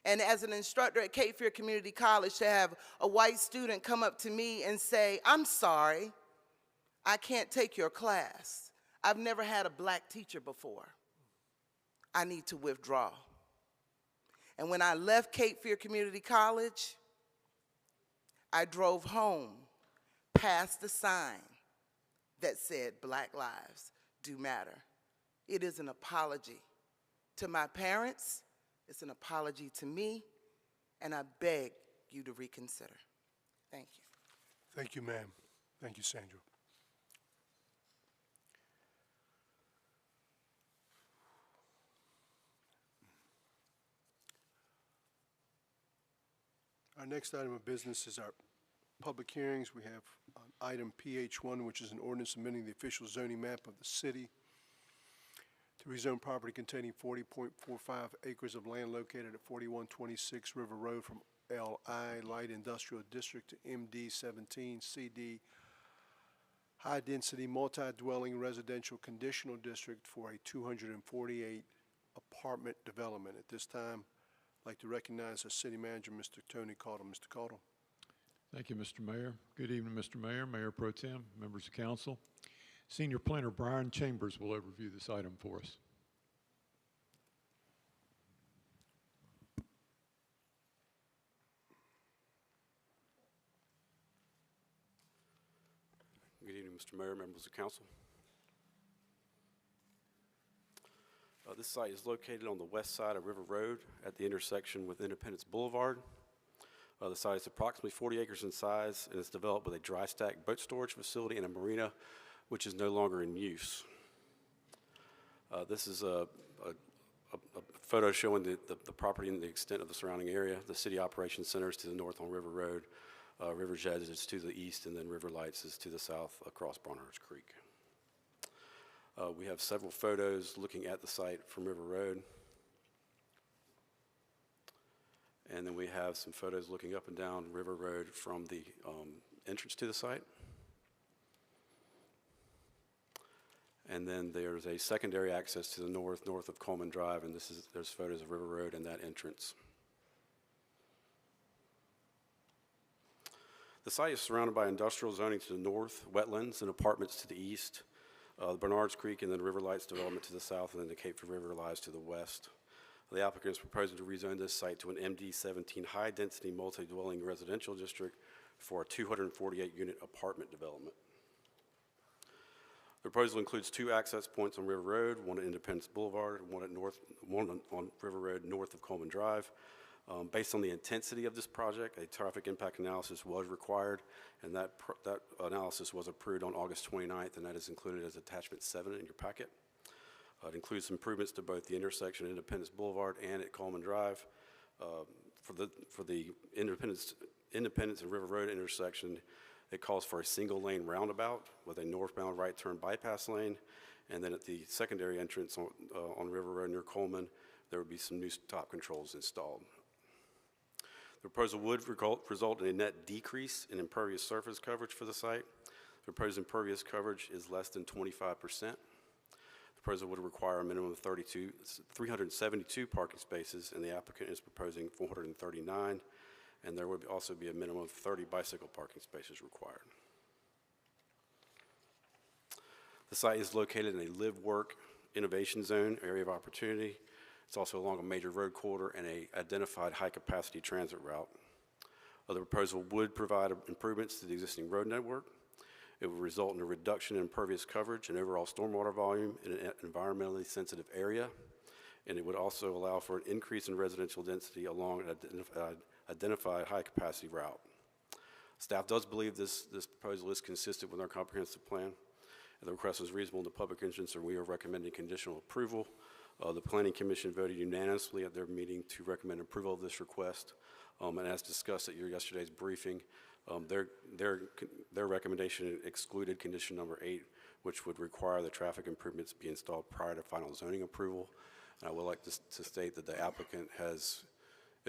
And as an instructor at Cape Fear Community College, to have a white student come up to me and say, I'm sorry, I can't take your class. I've never had a black teacher before. I need to withdraw. And when I left Cape Fear Community College, I drove home past the sign that said, Black Lives Do Matter. It is an apology to my parents, it's an apology to me, and I beg you to reconsider. Thank you. Thank you, ma'am. Thank you, Sandra. Our next item of business is our public hearings. We have item PH1, which is an ordinance amending the official zoning map of the city to rezone property containing 40.45 acres of land located at 4126 River Road from LI Light Industrial District to MD 17 CD High Density Multi-Dwelling Residential Conditional District for a 248 apartment development. At this time, I'd like to recognize our city manager, Mr. Tony Caudle. Mr. Caudle. Thank you, Mr. Mayor. Good evening, Mr. Mayor, Mayor Pro Tem, members of council. Senior Planner Brian Chambers will overview this item for us. Good evening, Mr. Mayor, members of council. This site is located on the west side of River Road at the intersection with Independence Boulevard. The site is approximately 40 acres in size and is developed with a dry stack boat storage facility and a marina, which is no longer in use. This is a photo showing the property and the extent of the surrounding area. The city operations center is to the north on River Road. River Jet is to the east, and then River Lights is to the south across Barnhards Creek. We have several photos looking at the site from River Road. And then we have some photos looking up and down River Road from the entrance to the site. And then there's a secondary access to the north of Coleman Drive, and there's photos of River Road and that entrance. The site is surrounded by industrial zoning to the north, wetlands and apartments to the east, the Barnards Creek and then River Lights development to the south, and then the Cape Fear River lies to the west. The applicant is proposing to rezone this site to an MD17 high-density multi-dwelling residential district for a 248-unit apartment development. The proposal includes 2 access points on River Road, one at Independence Boulevard, one on River Road north of Coleman Drive. Based on the intensity of this project, a traffic impact analysis was required, and that analysis was approved on August 29th, and that is included as Attachment 7 in your packet. It includes improvements to both the intersection of Independence Boulevard and at Coleman Drive. For the Independence and River Road intersection, it calls for a single-lane roundabout with a northbound right turn bypass lane, and then at the secondary entrance on River Road near Coleman, there would be some new stop controls installed. The proposal would result in a net decrease in impervious surface coverage for the site. The proposed impervious coverage is less than 25%. The proposal would require a minimum of 372 parking spaces, and the applicant is proposing 439, and there would also be a minimum of 30 bicycle parking spaces required. The site is located in a live-work innovation zone, area of opportunity. It's also along a major road corridor and an identified high-capacity transit route. The proposal would provide improvements to the existing road network. It would result in a reduction in impervious coverage and overall stormwater volume in an environmentally sensitive area, and it would also allow for an increase in residential density along an identified high-capacity route. Staff does believe this proposal is consistent with our comprehensive plan. The request is reasonable in the public interest, and we are recommending conditional approval. The Planning Commission voted unanimously at their meeting to recommend approval of this request. And as discussed at your yesterday's briefing, their recommendation excluded condition number 8, which would require the traffic improvements be installed prior to final zoning approval. And I would like to state that the applicant is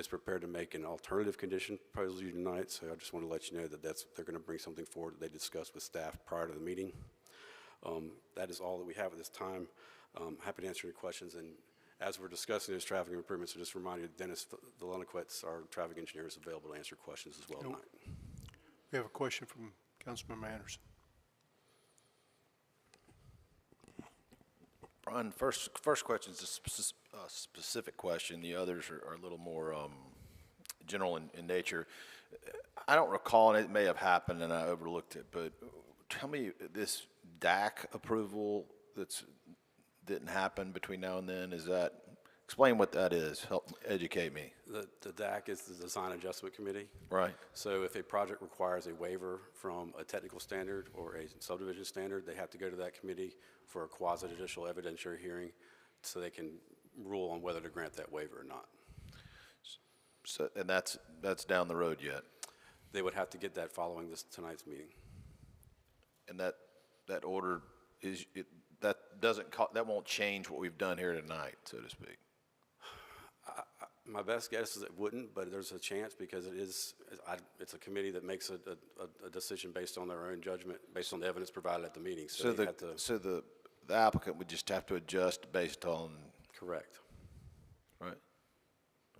prepared to make an alternative condition proposal to you tonight. So I just want to let you know that they're going to bring something forward that they discussed with staff prior to the meeting. That is all that we have at this time. Happy to answer any questions. And as we're discussing those traffic improvements, I just remind you that Dennis Valenequetz, our traffic engineer, is available to answer questions as well tonight. We have a question from Councilmember Anderson. Brian, first question is a specific question. The others are a little more general in nature. I don't recall, and it may have happened and I overlooked it, but tell me, this Dac approval didn't happen between now and then, explain what that is, help educate me. The DAC is the Design Adjustment Committee. Right. So if a project requires a waiver from a technical standard or a subdivision standard, they have to go to that committee for a quasi-judicial evidentiary hearing so they can rule on whether to grant that waiver or not. So, and that's down the road yet? They would have to get that following tonight's meeting. and that order is, that won't change what we've done here tonight, so to speak. My best guess is it wouldn't, but there's a chance because it's a committee that makes a decision based on their own judgment, based on the evidence provided at the meeting. So the applicant would just have to adjust based on. Correct. Right.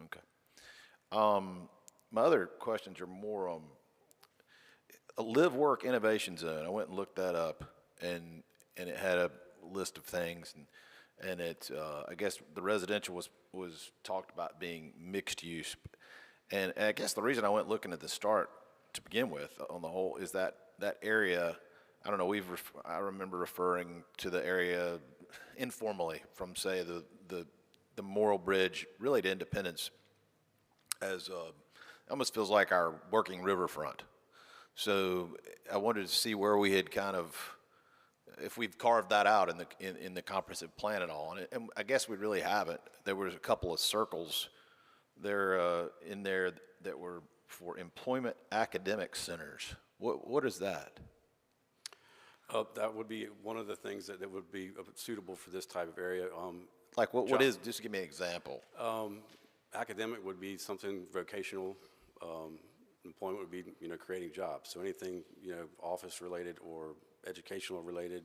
Okay. My other questions are more a live-work innovation zone. I went and looked that up, and it had a list of things, and it I guess the residential was talked about being mixed use, and I guess the reason I went looking at the start to begin with on the whole is that area. I don't know. I remember referring to the area informally from say the Morrill Bridge really to Independence as almost feels like our working riverfront. So I wanted to see where we had kind of, if we've carved that out in the comprehensive plan at all, and I guess we really haven't. There was a couple of circles there in there that were for employment academic centers. What is that? That would be one of the things that would be suitable for this type of area. Like what is? Just give me an example. Academic would be something vocational. Employment would be creating jobs. So anything office related or educational related,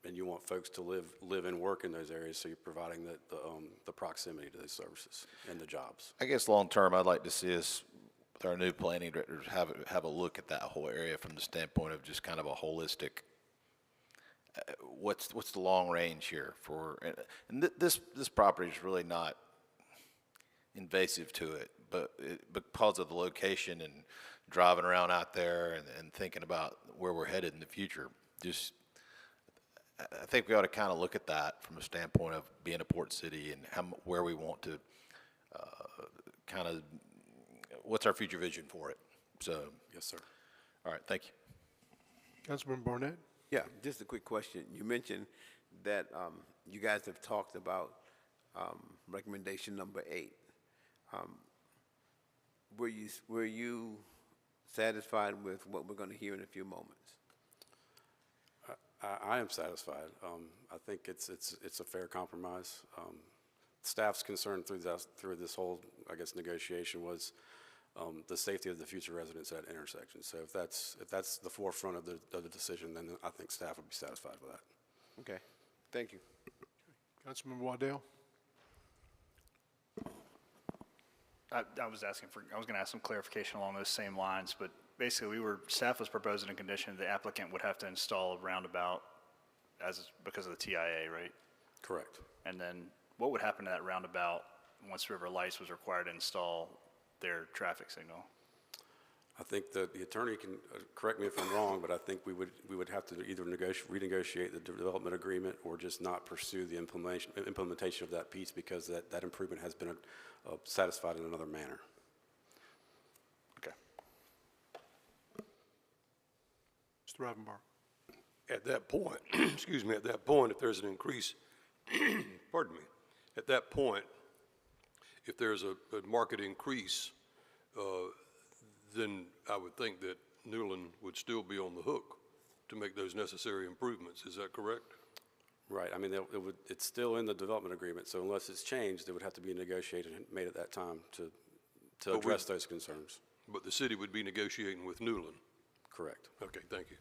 and you want folks to live and work in those areas. So you're providing the proximity to those services and the jobs. I guess long term, I'd like to see us, with our new planning directors, have a look at that whole area from the standpoint of just kind of a holistic. What's the long range here for? And this property is really not invasive to it, but because of the location and driving around out there and thinking about where we're headed in the future, I think we ought to kind of look at that from a standpoint of being a port city and where we want to kind of, what's our future vision for it. So, yes, sir. All right, thank you. Councilman Barnett? Yeah, just a quick question. You mentioned that you guys have talked about recommendation number 8. Were you satisfied with what we're going to hear in a few moments? I am satisfied. I think it's a fair compromise. Staff's concern through this whole, I guess, negotiation was the safety of the future residents at intersections. So if that's the forefront of the decision, then I think staff would be satisfied with that. Okay, thank you. Councilman Waddell? I was going to ask some clarification along those same lines, but basically staff was proposing a condition the applicant would have to install a roundabout because of the TIA, right? Correct. And then what would happen to that roundabout once River Lights was required to install their traffic signal? I think that the attorney can correct me if I'm wrong, but I think we would have to either renegotiate the development agreement or just not pursue the implementation of that piece because that improvement has been satisfied in another manner. Okay. Mr. Rivenbark? At that point, excuse me, at that point, if there's an increase, pardon me, at that point, if there's a market increase, then I would think that Newland would still be on the hook to make those necessary improvements. Is that correct? Right. I mean, it's still in the development agreement, so unless it's changed, it would have to be negotiated and made at that time to address those concerns. But the city would be negotiating with Newland? Correct. Okay, thank you.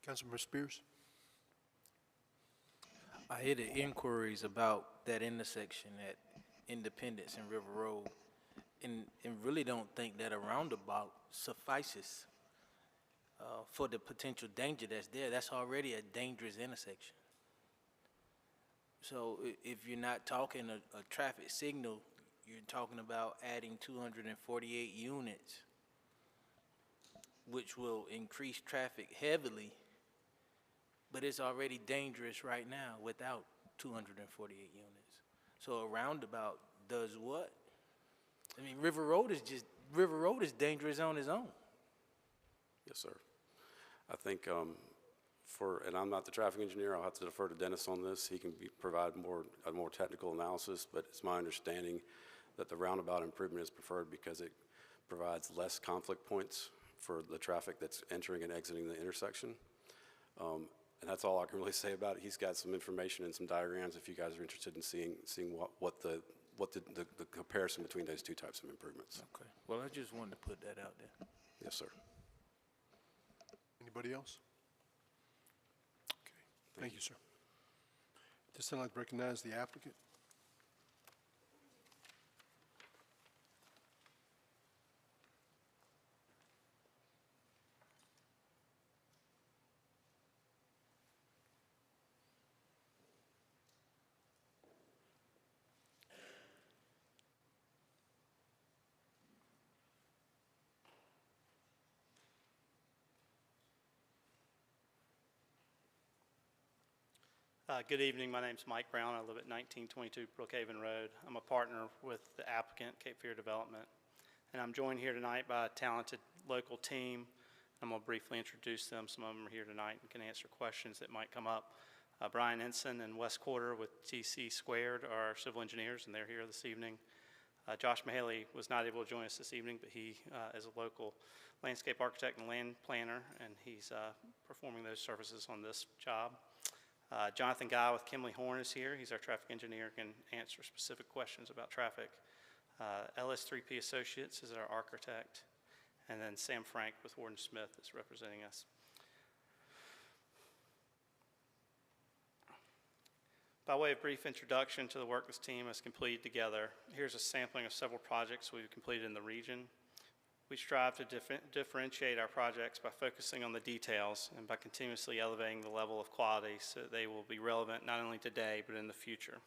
Councilman Spears? I hear the inquiries about that intersection at Independence and River Road, and really don't think that a roundabout suffices for the potential danger that's there. That's already a dangerous intersection. So if you're not talking a traffic signal, you're talking about adding 248 units, which will increase traffic heavily, but it's already dangerous right now without 248 units. So a roundabout does what? I mean, River Road is dangerous on its own. Yes, sir. I think and I'm not the traffic engineer, I'll have to defer to Dennis on this. He can provide a more technical analysis, but it's my understanding that the roundabout improvement is preferred because it provides less conflict points for the traffic that's entering and exiting the intersection. And that's all I can really say about it. He's got some information and some diagrams if you guys are interested in seeing what the comparison between those two types of improvements. Okay. Well, I just wanted to put that out there. Yes, sir. Anybody else? Okay, thank you, sir. At this time, I'd like to recognize the applicant. Good evening. My name's Mike Brown. I live at 1922 Brookhaven Road. I'm a partner with the applicant, Cape Fear Development. And I'm joined here tonight by a talented local team. I'm going to briefly introduce them. Some of them are here tonight and can answer questions that might come up. Brian Ensign and Wes Quarter with TC Squared are our civil engineers, and they're here this evening. Josh Mahaley was not able to join us this evening, but he is a local landscape architect and land planner, and he's performing those services on this job. Jonathan Guy with Kimley Horn is here. He's our traffic engineer, can answer specific questions about traffic. LS3P Associates is our architect. And then Sam Frank with Warden Smith is representing us. By way of brief introduction to the work this team has completed together, here's a sampling of several projects we've completed in the region. We strive to differentiate our projects by focusing on the details and by continuously elevating the level of quality so that they will be relevant not only today but in the future.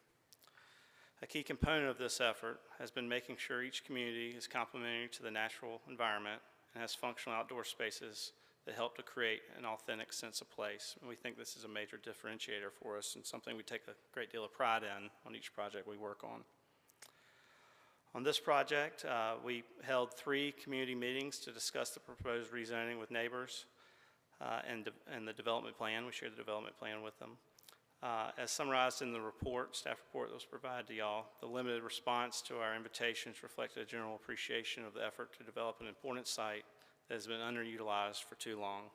A key component of this effort has been making sure each community is complementary to the natural environment and has functional outdoor spaces that help to create an authentic sense of place. And we think this is a major differentiator for us and something we take a great deal of pride in on each project we work on. On this project, we held 3 community meetings to discuss the proposed rezoning with neighbors and the development plan. We shared the development plan with them. As summarized in the report, staff report that was provided to y'all, the limited response to our invitations reflected a general appreciation of the effort to develop an important site that has been underutilized for too long.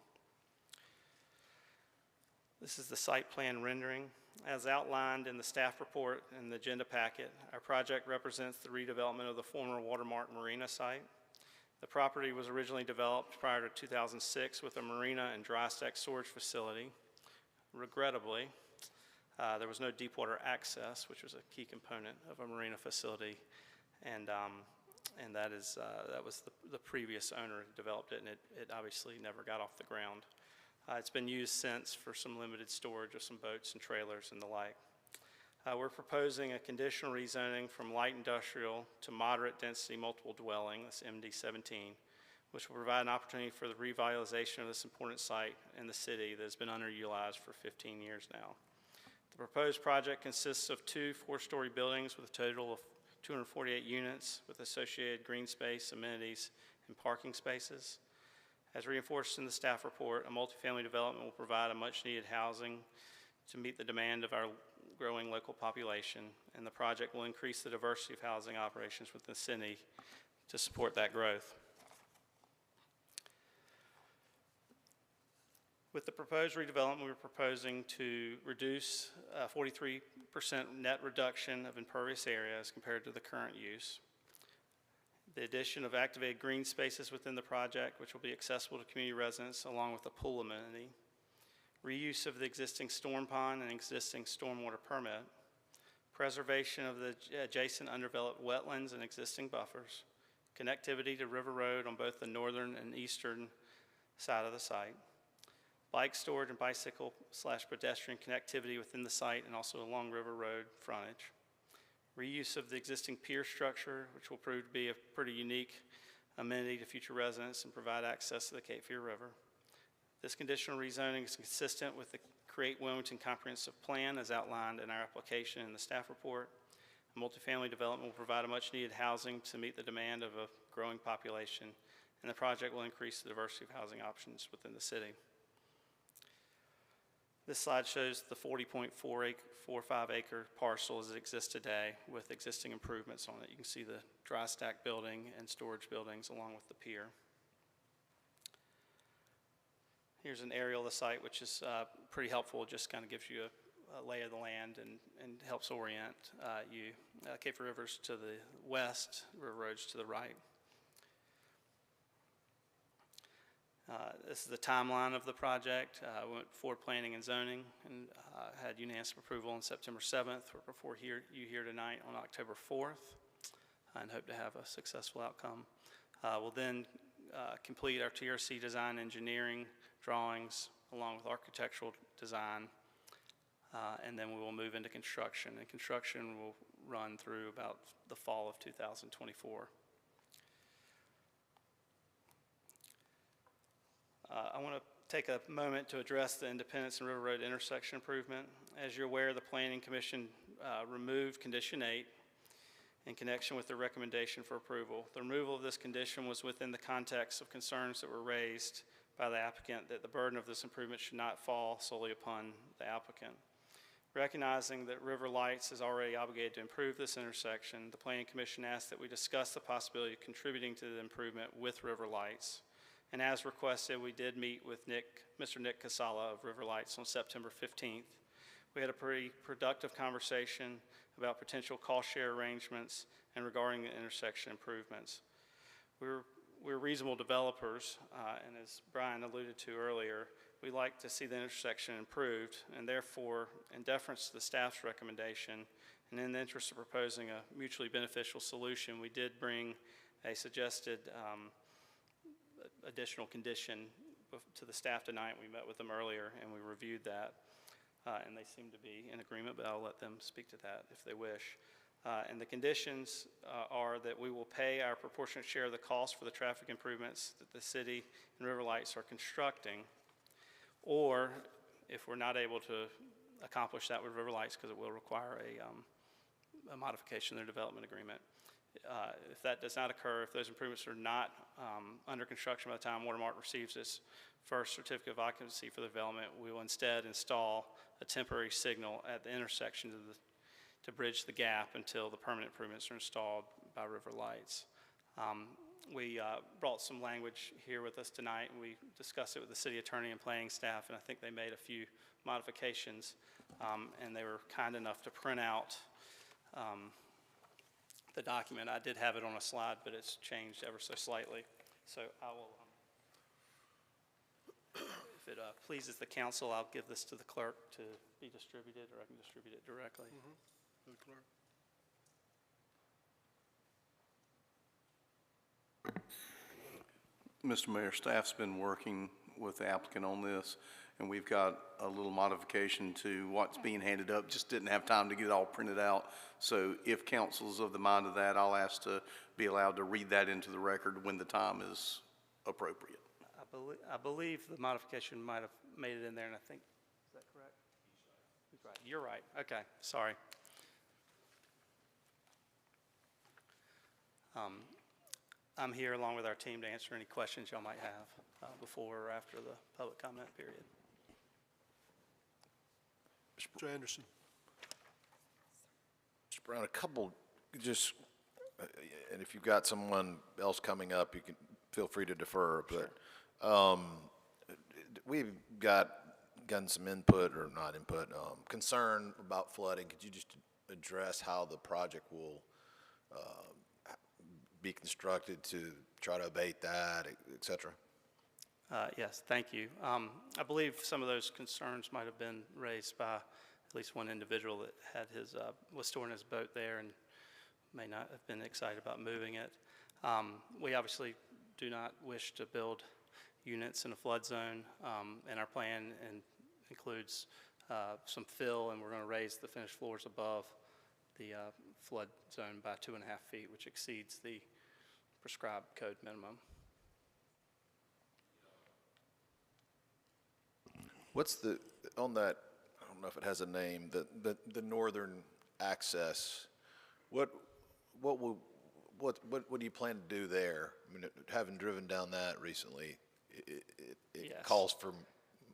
This is the site plan rendering. As outlined in the staff report and the agenda packet, our project represents the redevelopment of the former Watermark Marina site. The property was originally developed prior to 2006 with a marina and dry stack storage facility. Regrettably, there was no deepwater access, which was a key component of a marina facility, and that was the previous owner who developed it, and it obviously never got off the ground. It's been used since for some limited storage of some boats and trailers and the like. We're proposing a conditional rezoning from light industrial to moderate density multiple dwelling, that's MD17, which will provide an opportunity for the revitalization of this important site in the city that has been underutilized for 15 years now. The proposed project consists of 2 4-story buildings with a total of 248 units with associated green space, amenities, and parking spaces. As reinforced in the staff report, a multifamily development will provide a much-needed housing to meet the demand of our growing local population, and the project will increase the diversity of housing operations within the city to support that growth. With the proposed redevelopment, we're proposing to reduce 43% net reduction of impervious area as compared to the current use. The addition of activated green spaces within the project, which will be accessible to community residents, along with a pool amenity. Reuse of the existing storm pond and existing stormwater permit. Preservation of the adjacent undeveloped wetlands and existing buffers. Connectivity to River Road on both the northern and eastern side of the site. Bike storage and bicycle/pedestrian connectivity within the site and also along River Road frontage. Reuse of the existing pier structure, which will prove to be a pretty unique amenity to future residents and provide access to the Cape Fear River. This conditional rezoning is consistent with the Create Wilmington Comprehensive Plan as outlined in our application in the staff report. A multifamily development will provide a much-needed housing to meet the demand of a growing population, and the project will increase the diversity of housing options within the city. This slide shows the 40.45 acre parcel as it exists today with existing improvements on it. You can see the dry stack building and storage buildings along with the pier. Here's an aerial of the site, which is pretty helpful. It just kind of gives you a lay of the land and helps orient you. Cape Fear River's to the west, River Road's to the right. This is the timeline of the project. We went forward planning and zoning and had unanimous approval on September 7th. We're before you here tonight on October 4th and hope to have a successful outcome. We'll then complete our TRC design engineering drawings along with architectural design, and then we will move into construction. And construction will run through about the fall of 2024. I want to take a moment to address the Independence and River Road intersection improvement. As you're aware, the Planning Commission removed Condition 8 in connection with the recommendation for approval. The removal of this condition was within the context of concerns that were raised by the applicant that the burden of this improvement should not fall solely upon the applicant. Recognizing that River Lights is already obligated to improve this intersection, the Planning Commission asked that we discuss the possibility of contributing to the improvement with River Lights. And as requested, we did meet with Mr. Nick Casala of River Lights on September 15th. We had a pretty productive conversation about potential cost share arrangements and regarding the intersection improvements. We're reasonable developers, and as Brian alluded to earlier, we like to see the intersection improved, and therefore, in deference to the staff's recommendation, and in the interest of proposing a mutually beneficial solution, we did bring a suggested additional condition to the staff tonight. We met with them earlier and we reviewed that, and they seem to be in agreement, but I'll let them speak to that if they wish. And the conditions are that we will pay our proportionate share of the cost for the traffic improvements that the city and River Lights are constructing, or if we're not able to accomplish that with River Lights, because it will require a modification of their development agreement. If that does not occur, if those improvements are not under construction by the time Watermark receives its first certificate of occupancy for the development, we will instead install a temporary signal at the intersection to bridge the gap until the permanent improvements are installed by River Lights. We brought some language here with us tonight, and we discussed it with the city attorney and planning staff, and I think they made a few modifications, and they were kind enough to print out the document. I did have it on a slide, but it's changed ever so slightly. So I will, if it pleases the council, I'll give this to the clerk to be distributed, or I can distribute it directly. To the clerk. Mr. Mayor, staff's been working with the applicant on this, and we've got a little modification to what's being handed up. Just didn't have time to get it all printed out. So if council's of the mind of that, I'll ask to be allowed to read that into the record when the time is appropriate. I believe the modification might have made it in there, and I think, is that correct? He's right. You're right. Okay, sorry. I'm here along with our team to answer any questions y'all might have before or after the public comment period. Mr. Anderson. Mr. Brown, a couple, just, and if you've got someone else coming up, you can feel free to defer, but we've gotten some input, or not input, concern about flooding. Could you just address how the project will be constructed to try to abate that, et cetera? Yes, thank you. I believe some of those concerns might have been raised by at least one individual that had was storing his boat there and may not have been excited about moving it. We obviously do not wish to build units in a flood zone, and our plan includes some fill, and we're going to raise the finished floors above the flood zone by 2.5 feet, which exceeds the prescribed code minimum. What's on that, I don't know if it has a name, the northern access, what do you plan to do there? I mean, having driven down that recently, it yes. Calls for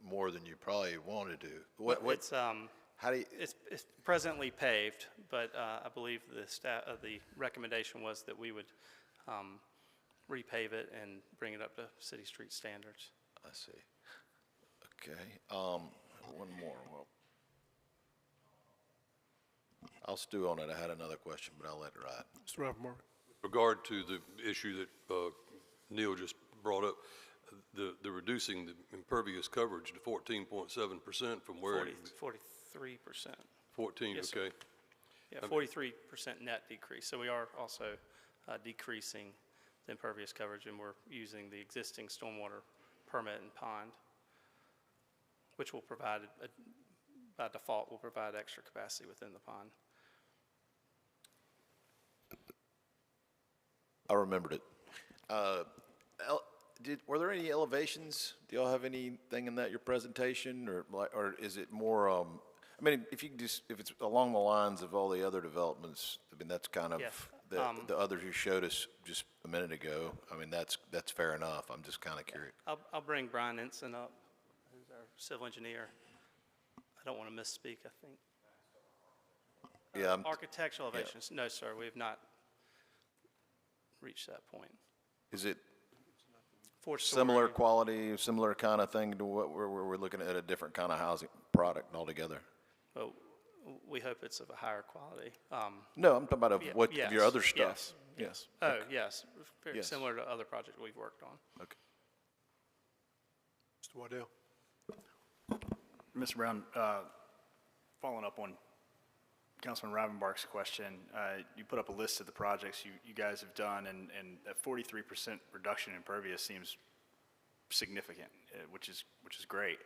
more than you probably want to do. It's presently paved, but I believe the recommendation was that we would repave it and bring it up to city street standards. I see. Okay, one more. Well, I'll stew on it. I had another question, but I'll let it ride. Mr. Rappaport. Regard to the issue that Neil just brought up, the reducing the impervious coverage to 14.7% from where? 43%. 14, Yes, okay. sir. Yeah, 43% net decrease. So we are also decreasing the impervious coverage, and we're using the existing stormwater permit and pond, which will provide, by default, will provide extra capacity within the pond. I remembered it. Were there any elevations? Do y'all have anything in that, your presentation, or is it more, I mean, if you can just, if it's along the lines of all the other developments, I mean, that's kind of, Yeah, the others you showed us just a minute ago, I mean, that's fair enough. I'm just kind of curious. I'll bring Brian Ensign up, who's our civil engineer. I don't want to misspeak, I think. Yeah. Architectural elevations, no, sir, we have not reached that point. Is it Four-story. similar quality, similar kind of thing to what we're looking at a different kind of housing product altogether? Well, we hope it's of a higher quality. No, I'm talking about of Yes, of your other stuff. Yes. Okay. Oh, yes, very Yes. similar to other projects we've worked on. Okay. Mr. Waddell. Mr. Brown, following up on Councilman Ravenbark's question, you put up a list of the projects you guys have done, and a 43% reduction in impervious seems significant, which is great.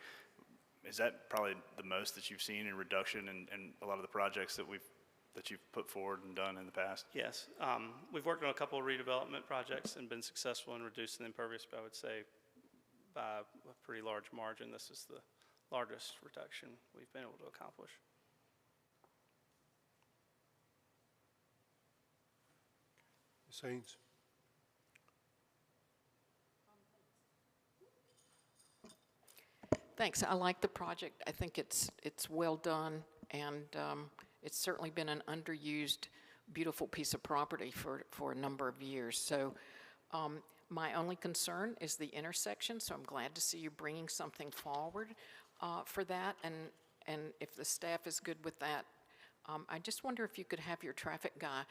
Is that probably the most that you've seen in reduction in a lot of the projects that you've put forward and done in the past? Yes, we've worked on a couple of redevelopment projects and been successful in reducing the impervious, but I would say by a pretty large margin, this is the largest reduction we've been able to accomplish. Ms. Haynes. Thanks. I like the project. I think it's well done, and it's certainly been an underused, beautiful piece of property for a number of years. So my only concern is the intersection, so I'm glad to see you bringing something forward for that, and if the staff is good with that, I just wonder if you could have your traffic guy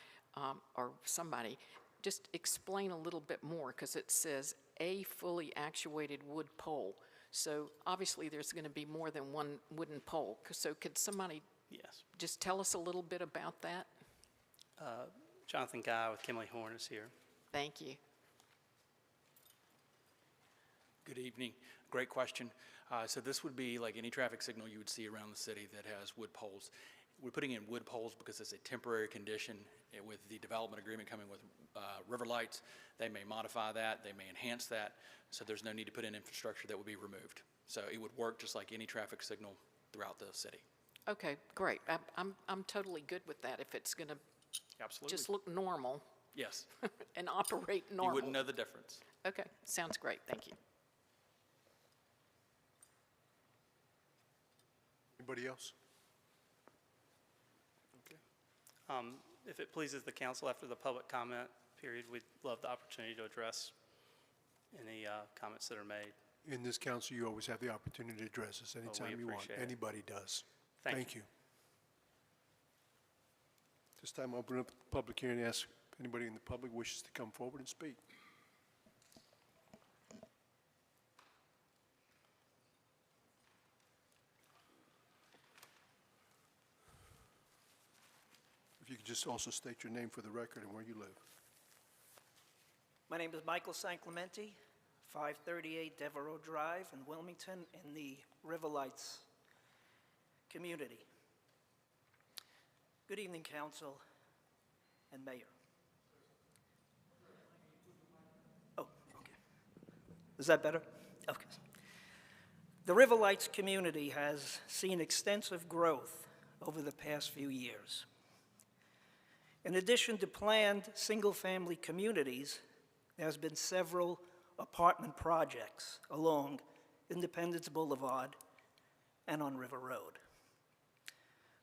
or somebody just explain a little bit more, because it says a fully actuated wood pole. So obviously there's going to be more than one wooden pole. So could somebody just tell us a little bit about that? Jonathan Guy with Kimley Horn is here. Thank you. Good evening. Great question. So this would be like any traffic signal you would see around the city that has wood poles. We're putting in wood poles because it's a temporary condition. With the development agreement coming with river lights, they may modify that, they may enhance that, so there's no need to put in infrastructure that would be removed. So it would work just like any traffic signal throughout the city. Okay, great. I'm totally good with that if it's going to just look normal. Yes. And operate normal. You wouldn't know the difference. Okay, sounds great. Thank you. Anybody else? If it pleases the council, after the public comment period, we'd love the opportunity to address any comments that are made. In this council, you always have the opportunity to address us anytime you want. appreciate it. Anybody does. Thank you. This time, I'll open up the public hearing and ask if anybody in the public wishes to come forward and speak. If you could just also state your name for the record and where you live. My name is Michael San Clemente, 538 Devereaux Drive in Wilmington in the River Lights community. Good evening, council and mayor. Oh, okay. Is that better? Okay. The River Lights community has seen extensive growth over the past few years. In addition to planned single-family communities, there has been several apartment projects along Independence Boulevard and on River Road.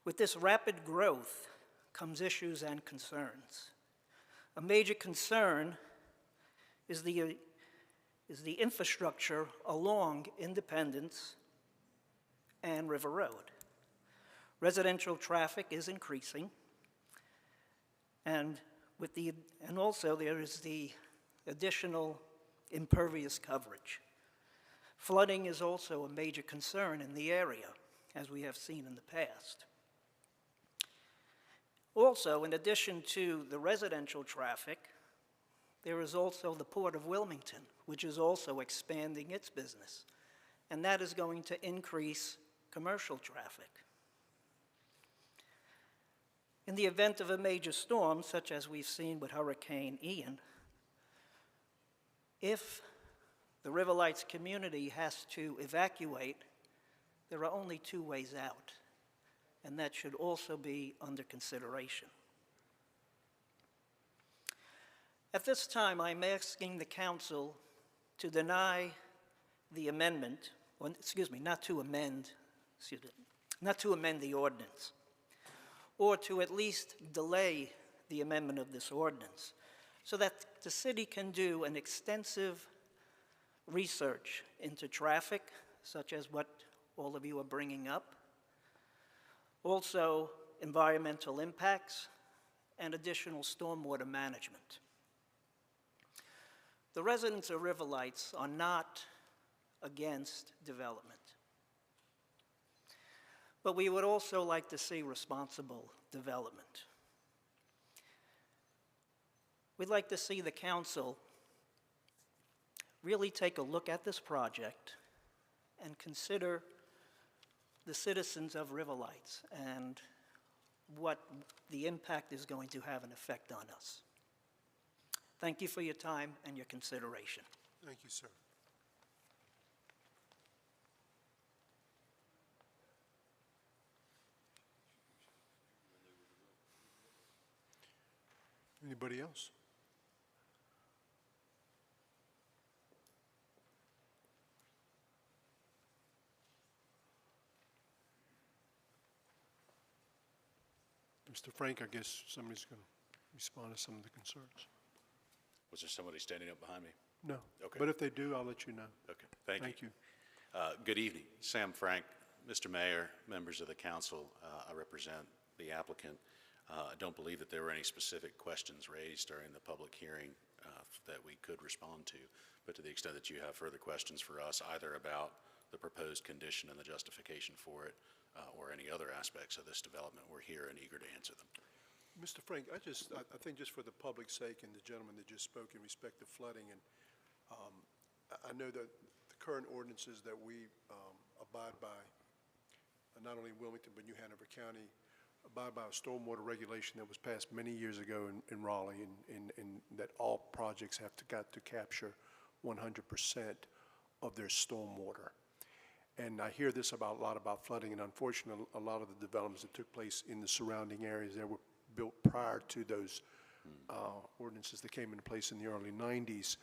With this rapid growth comes issues and concerns. A major concern is the infrastructure along Independence and River Road. Residential traffic is increasing, and also there is the additional impervious coverage. Flooding is also a major concern in the area, as we have seen in the past. Also, in addition to the residential traffic, there is also the Port of Wilmington, which is also expanding its business, and that is going to increase commercial traffic. In the event of a major storm, such as we've seen with Hurricane Ian, if the River Lights community has to evacuate, there are only two ways out, and that should also be under consideration. At this time, I'm asking the council to deny the amendment, or excuse me, not to amend the ordinance, or to at least delay the amendment of this ordinance, so that the city can do an extensive research into traffic, such as what all of you are bringing up, also environmental impacts, and additional stormwater management. The residents of River Lights are not against development, but we would also like to see responsible development. We'd like to see the council really take a look at this project and consider the citizens of River Lights and what the impact is going to have an effect on us. Thank you for your time and your consideration. Thank you, sir. Anybody else? Mr. Frank, I guess somebody's going to respond to some of the concerns. Was there somebody standing up behind me? No. Okay. But if they do, I'll let you know. Okay, thank you. Thank you. Good evening. Sam Frank, Mr. Mayor, members of the council. I represent the applicant. I don't believe that there were any specific questions raised during the public hearing that we could respond to, but to the extent that you have further questions for us, either about the proposed condition and the justification for it, or any other aspects of this development, we're here and eager to answer them. Mr. Frank, I think just for the public's sake and the gentleman that just spoke in respect to flooding, and I know that the current ordinances that we abide by, not only in Wilmington but New Hanover County, abide by a stormwater regulation that was passed many years ago in Raleigh, and that all projects got to capture 100% of their stormwater. And I hear this a lot about flooding, and unfortunately, a lot of the developments that took place in the surrounding areas that were built prior to those ordinances that came into place in the early 90s.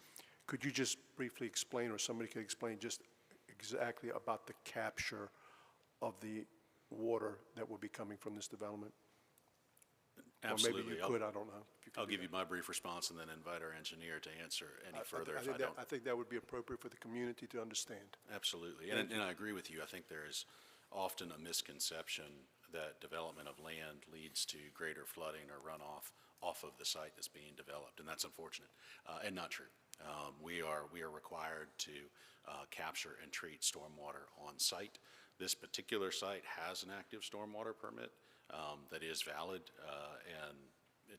Could you just briefly explain, or somebody could explain just exactly about the capture of the water that will be coming from this development? Absolutely. Or maybe you could, I don't know. I'll give you my brief response and then invite our engineer to answer any further if I don't. I think that would be appropriate for the community to understand. Absolutely, and I agree with you. I think there is often a misconception that development of land leads to greater flooding or runoff off of the site that's being developed, and that's unfortunate and not true. We are required to capture and treat stormwater on site. This particular site has an active stormwater permit that is valid and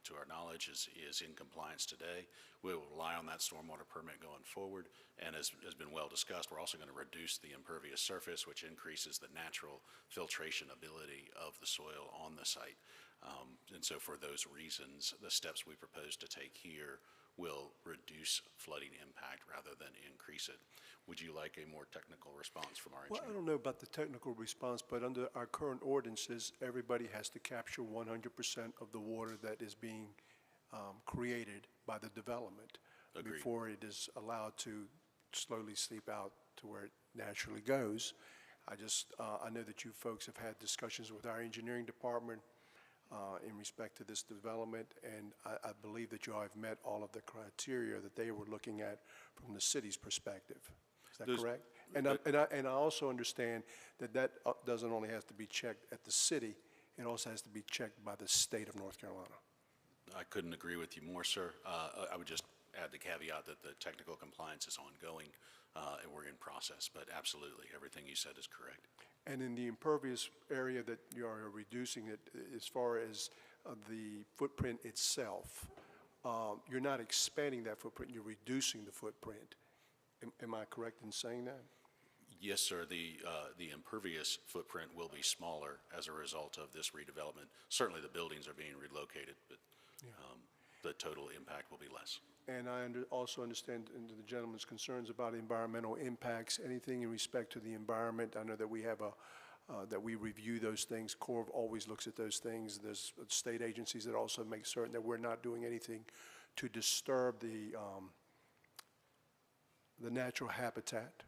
to our knowledge is in compliance today. We will rely on that stormwater permit going forward, and as has been well discussed, we're also going to reduce the impervious surface, which increases the natural filtration ability of the soil on the site. And so for those reasons, the steps we propose to take here will reduce flooding impact rather than increase it. Would you like a more technical response from our engineer? Well, I don't know about the technical response, but under our current ordinances, everybody has to capture 100% of the water that is being created by the development. Agreed. Before it is allowed to slowly seep out to where it naturally goes. I know that you folks have had discussions with our engineering department in respect to this development, and I believe that you all have met all of the criteria that they were looking at from the city's perspective. Is that correct? And I also understand that that doesn't only have to be checked at the city, it also has to be checked by the state of North Carolina. I couldn't agree with you more, sir. I would just add the caveat that the technical compliance is ongoing, and we're in process, but absolutely, everything you said is correct. And in the impervious area that you are reducing it, as far as the footprint itself, you're not expanding that footprint, you're reducing the footprint. Am I correct in saying that? Yes, sir. The impervious footprint will be smaller as a result of this redevelopment. Certainly, the buildings are being relocated, but the total impact will be less. And I also understand the gentleman's concerns about environmental impacts, anything in respect to the environment. I know that we have that we review those things. Corps always looks at those things. There's state agencies that also make certain that we're not doing anything to disturb the natural habitat.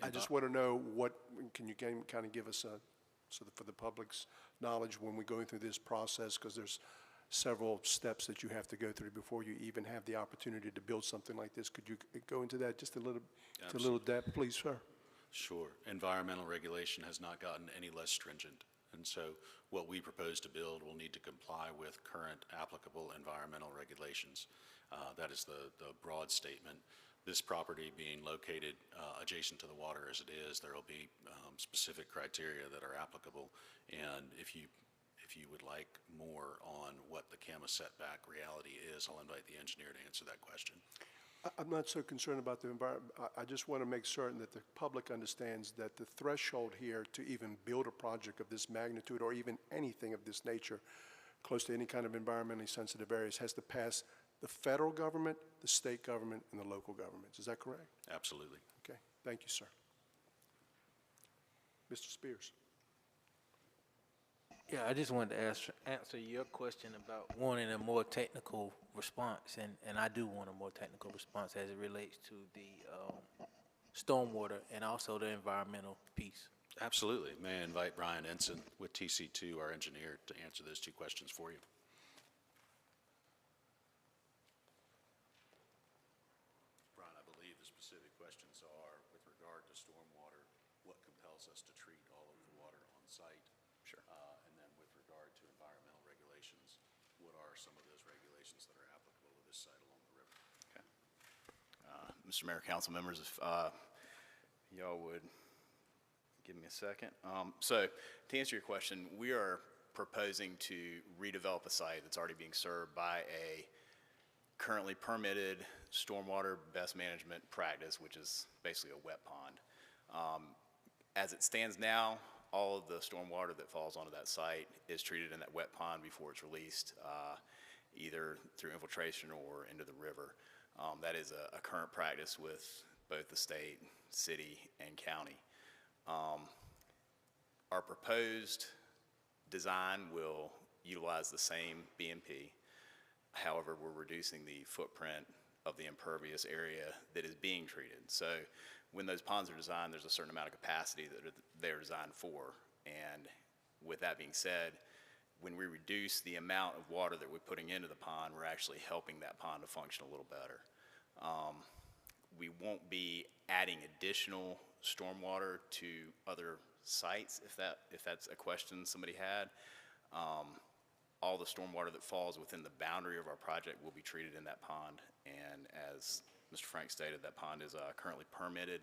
I just want to know can you kind of give us so that for the public's knowledge when we're going through this process, because there's several steps that you have to go through before you even have the opportunity to build something like this. Could you go into that just a little depth, please, sir? Sure. Environmental regulation has not gotten any less stringent. And so what we propose to build will need to comply with current applicable environmental regulations. That is the broad statement. This property being located adjacent to the water as it is, there will be specific criteria that are applicable. And if you would like more on what the CAMA setback reality is, I'll invite the engineer to answer that question. I'm not so concerned about the environment. I just want to make certain that the public understands that the threshold here to even build a project of this magnitude or even anything of this nature close to any kind of environmentally sensitive areas has to pass the federal government, the state government, and the local governments. Is that correct? Absolutely. Okay. Thank you, sir. Mr. Spears. Yeah, I just wanted to answer your question about wanting a more technical response, and I do want a more technical response as it relates to the stormwater and also the environmental piece. Absolutely. May I invite Brian Ensign with TC2, our engineer, to answer those two questions for you. Brian, I believe the specific questions are with regard to stormwater, what compels us to treat all of the water on site? Sure. And then with regard to environmental regulations, what are some of those regulations that are applicable to this site along the river? Okay. Mr. Mayor, council members, if y'all would give me a second. So to answer your question, we are proposing to redevelop a site that's already being served by a currently permitted stormwater best management practice, which is basically a wet pond. As it stands now, all of the stormwater that falls onto that site is treated in that wet pond before it's released, either through infiltration or into the river. That is a current practice with both the state, city, and county. Our proposed design will utilize the same BMP. However, we're reducing the footprint of the impervious area that is being treated. So when those ponds are designed, there's a certain amount of capacity that they're designed for. And with that being said, when we reduce the amount of water that we're putting into the pond, we're actually helping that pond to function a little better. We won't be adding additional stormwater to other sites, if that's a question somebody had. All the stormwater that falls within the boundary of our project will be treated in that pond. And as Mr. Frank stated, that pond is currently permitted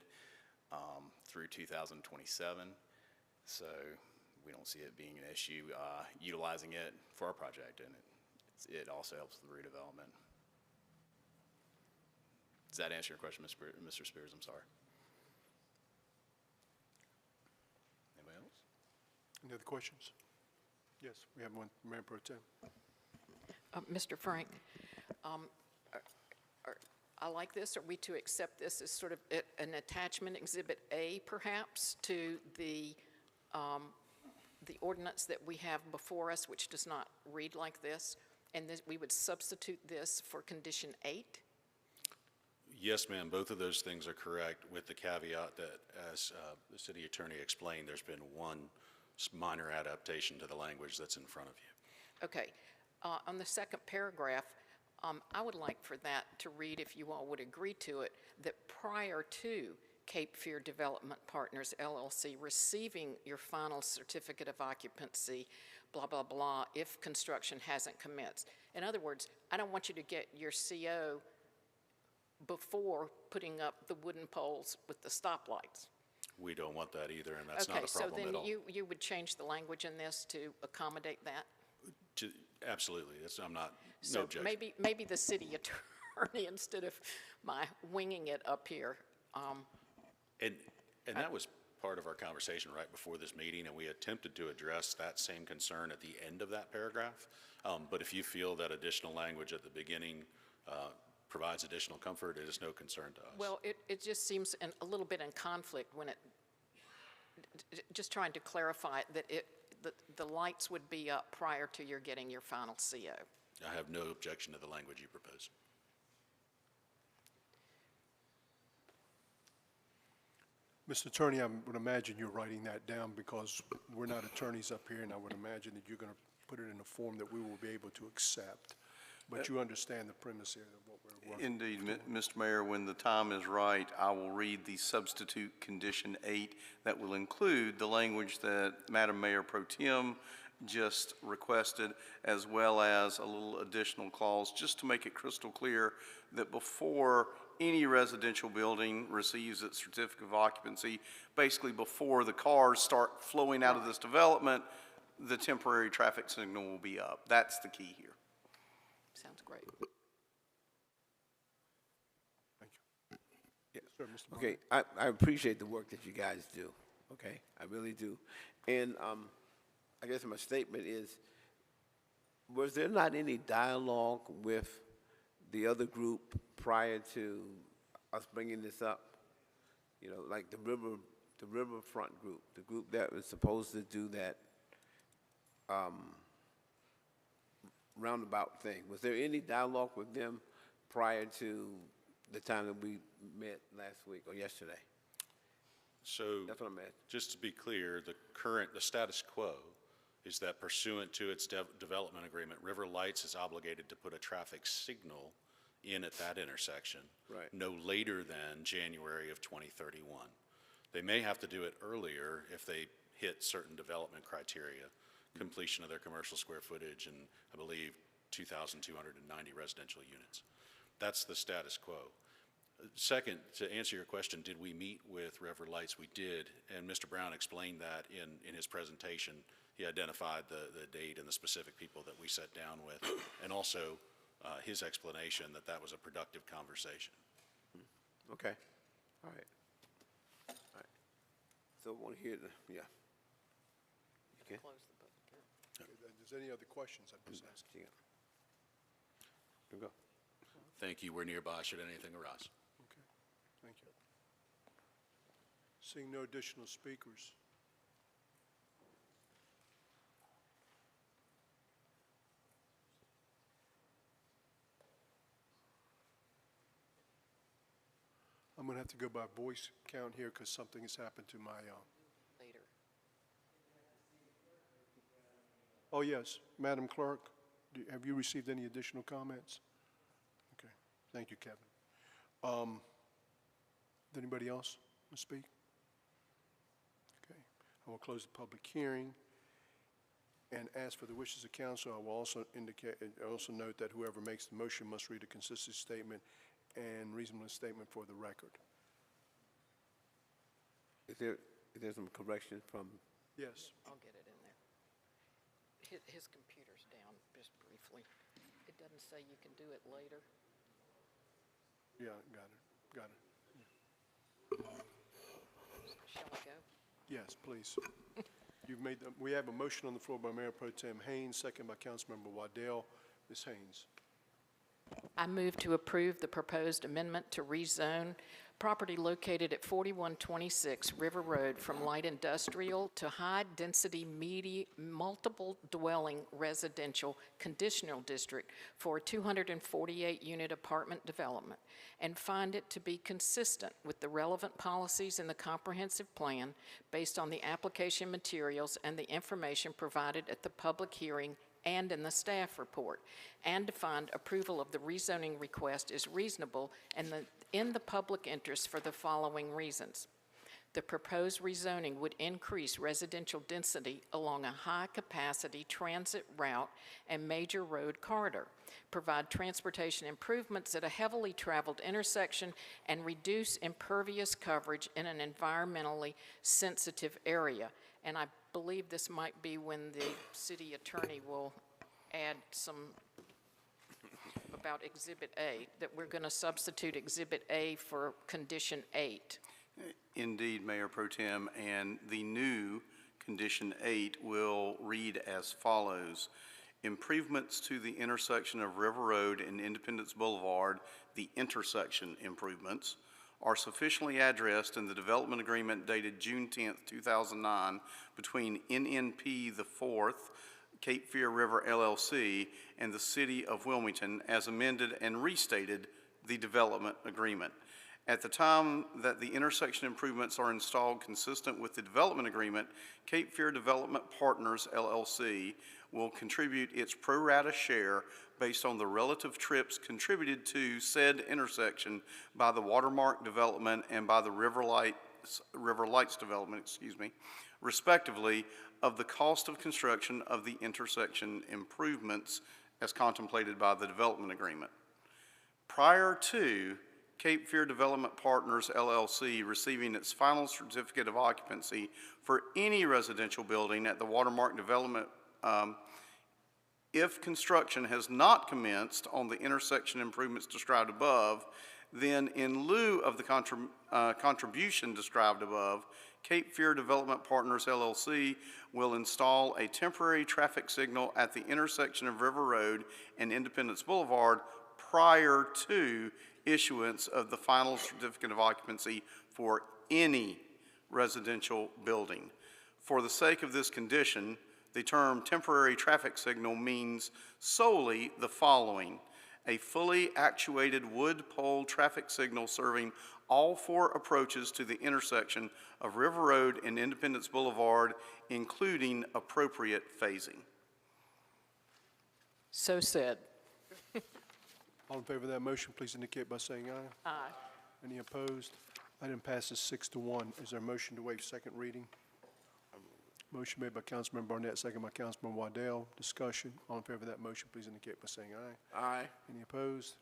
through 2027. So we don't see it being an issue utilizing it for our project, and it also helps with the redevelopment. Does that answer your question, Mr. Spears? I'm sorry. Anybody else? Any other questions? Yes, we have one, Mayor Pro Tem. Mr. Frank, I like this. Are we to accept this as sort of an attachment, Exhibit A, perhaps, to the ordinance that we have before us, which does not read like this, and we would substitute this for Condition 8? Yes, ma'am. Both of those things are correct, with the caveat that, as the city attorney explained, there's been one minor adaptation to the language that's in front of you. Okay. On the second paragraph, I would like for that to read, if you all would agree to it, that prior to Cape Fear Development Partners LLC receiving your final certificate of occupancy, blah, blah, blah, if construction hasn't commenced. In other words, I don't want you to get your CO before putting up the wooden poles with the stoplights. We don't want that either, and that's not a problem at all. Okay, so then you would change the language in this to accommodate that? Absolutely, no So objection. maybe the city attorney, instead of my winging it up here. And that was part of our conversation right before this meeting, and we attempted to address that same concern at the end of that paragraph. But if you feel that additional language at the beginning provides additional comfort, it is no concern to us. Well, it just seems a little bit in conflict when just trying to clarify that the lights would be up prior to your getting your final CO. I have no objection to the language you propose. Mr. Attorney, I would imagine you're writing that down because we're not attorneys up here, and I would imagine that you're going to put it in a form that we will be able to accept. But you understand the premise here of what we're working. Indeed, Mr. Mayor, when the time is right, I will read the substitute condition 8 that will include the language that Madam Mayor Pro Tem just requested, as well as a little additional clause, just to make it crystal clear that before any residential building receives its certificate of occupancy, basically before the cars start flowing out of this development, the temporary traffic signal will be up. That's the key here. Sounds great. Thank you. Yes, sir, Mr. Okay, I appreciate the work that you guys do, okay? I really do. And I guess my statement is, was there not any dialogue with the other group prior to us bringing this up? You know, like the Riverfront group, the group that was supposed to do that roundabout thing. Was there any dialogue with them prior to the time that we met last week or yesterday? So, That's what I'm asking. just to be clear, the status quo is that pursuant to its development agreement, River Lights is obligated to put a traffic signal in at that intersection Right. no later than January of 2031. They may have to do it earlier if they hit certain development criteria, completion of their commercial square footage, and I believe 2,290 residential units. That's the status quo. Second, to answer your question, did we meet with River Lights? We did, and Mr. Brown explained that in his presentation. He identified the date and the specific people that we sat down with, and also his explanation that that was a productive conversation. Okay, all right. All right. So I want to hear yeah. Okay. Close the public hearing. If there's any other questions, I'm just asking. Yeah. Here we go. Thank you. We're nearby should anything arise. Okay, thank you. Seeing no additional speakers. I'm going to have to go by voice count here because something has happened to my, Later. oh, yes, Madam Clerk, have you received any additional comments? Okay, thank you, Kevin. Does anybody else want to speak? Okay, I will close the public hearing. And as for the wishes of council, I will also note that whoever makes the motion must read a consistent statement and reasonable statement for the record. Is there some correction from? Yes. I'll get it in there. His computer's down, just briefly. It doesn't say you can do it later. Yeah, got it. Shall we go? Yes, please. We have a motion on the floor by Mayor Pro Tem Haynes, second by Councilmember Waddell. Ms. Haynes. I move to approve the proposed amendment to rezone property located at 4126 River Road from light industrial to high-density multiple dwelling residential conditional district for a 248-unit apartment development, and find it to be consistent with the relevant policies in the comprehensive plan based on the application materials and the information provided at the public hearing and in the staff report, and to find approval of the rezoning request is reasonable and in the public interest for the following reasons. The proposed rezoning would increase residential density along a high-capacity transit route and major road corridor, provide transportation improvements at a heavily traveled intersection, and reduce impervious coverage in an environmentally sensitive area. And I believe this might be when the city attorney will add some about Exhibit A, that we're going to substitute Exhibit A for Condition 8. Indeed, Mayor Pro Tem, and the new Condition 8 will read as follows. Improvements to the intersection of River Road and Independence Boulevard, the intersection improvements, are sufficiently addressed in the development agreement dated June 10th, 2009 between NNP the 4th, Cape Fear River LLC, and the City of Wilmington as amended and restated the development agreement. At the time that the intersection improvements are installed consistent with the development agreement, Cape Fear Development Partners, LLC, will contribute its pro rata share based on the relative trips contributed to said intersection by the Watermark Development and by the River Lights Development, respectively, of the cost of construction of the intersection improvements as contemplated by the development agreement. Prior to Cape Fear Development Partners, LLC, receiving its final certificate of occupancy for any residential building at the Watermark Development, if construction has not commenced on the intersection improvements described above, then in lieu of the contribution described above, Cape Fear Development Partners, LLC, will install a temporary traffic signal at the intersection of River Road and Independence Boulevard prior to issuance of the final certificate of occupancy for any residential building. For the sake of this condition, the term temporary traffic signal means solely the following: a fully actuated wood pole traffic signal serving all four approaches to the intersection of River Road and Independence Boulevard, including appropriate phasing. So said. All in favor of that motion, please indicate by saying aye. Aye. Any opposed? Item passes 6-1. Is there a motion to waive second reading? Motion made by Councilman Barnett, second by Councilman Waddell. Discussion. All in favor of that motion, please indicate by saying aye. Aye. Any opposed?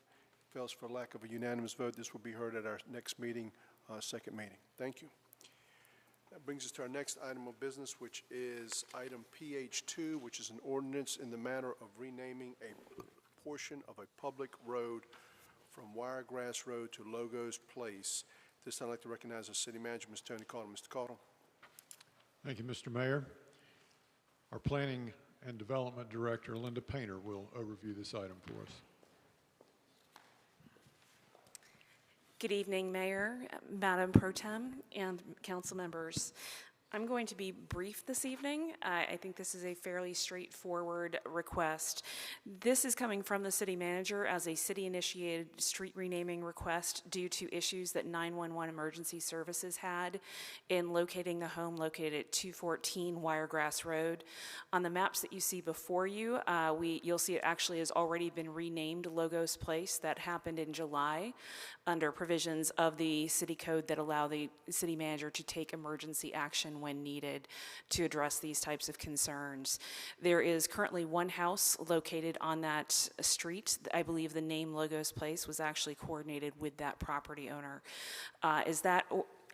Fails for lack of a unanimous vote. This will be heard at our next meeting, second meeting. Thank you. That brings us to our next item of business, which is item PH2, which is an ordinance in the matter of renaming a portion of a public road from Wiregrass Road to Logos Place. At this time, I'd like to recognize our city manager, Mr. Tony Cottle. Mr. Cottle. Thank you, Mr. Mayor. Our Planning and Development Director, Linda Painter, will overview this item for us. Good evening, Mayor, Madam Pro Tem, and council members. I'm going to be brief this evening. I think this is a fairly straightforward request. This is coming from the city manager as a city-initiated street renaming request due to issues that 911 emergency services had in locating the home located at 214 Wiregrass Road. On the maps that you see before you, you'll see it actually has already been renamed Logos Place. That happened in July under provisions of the city code that allow the city manager to take emergency action when needed to address these types of concerns. There is currently one house located on that street. I believe the name Logos Place was actually coordinated with that property owner.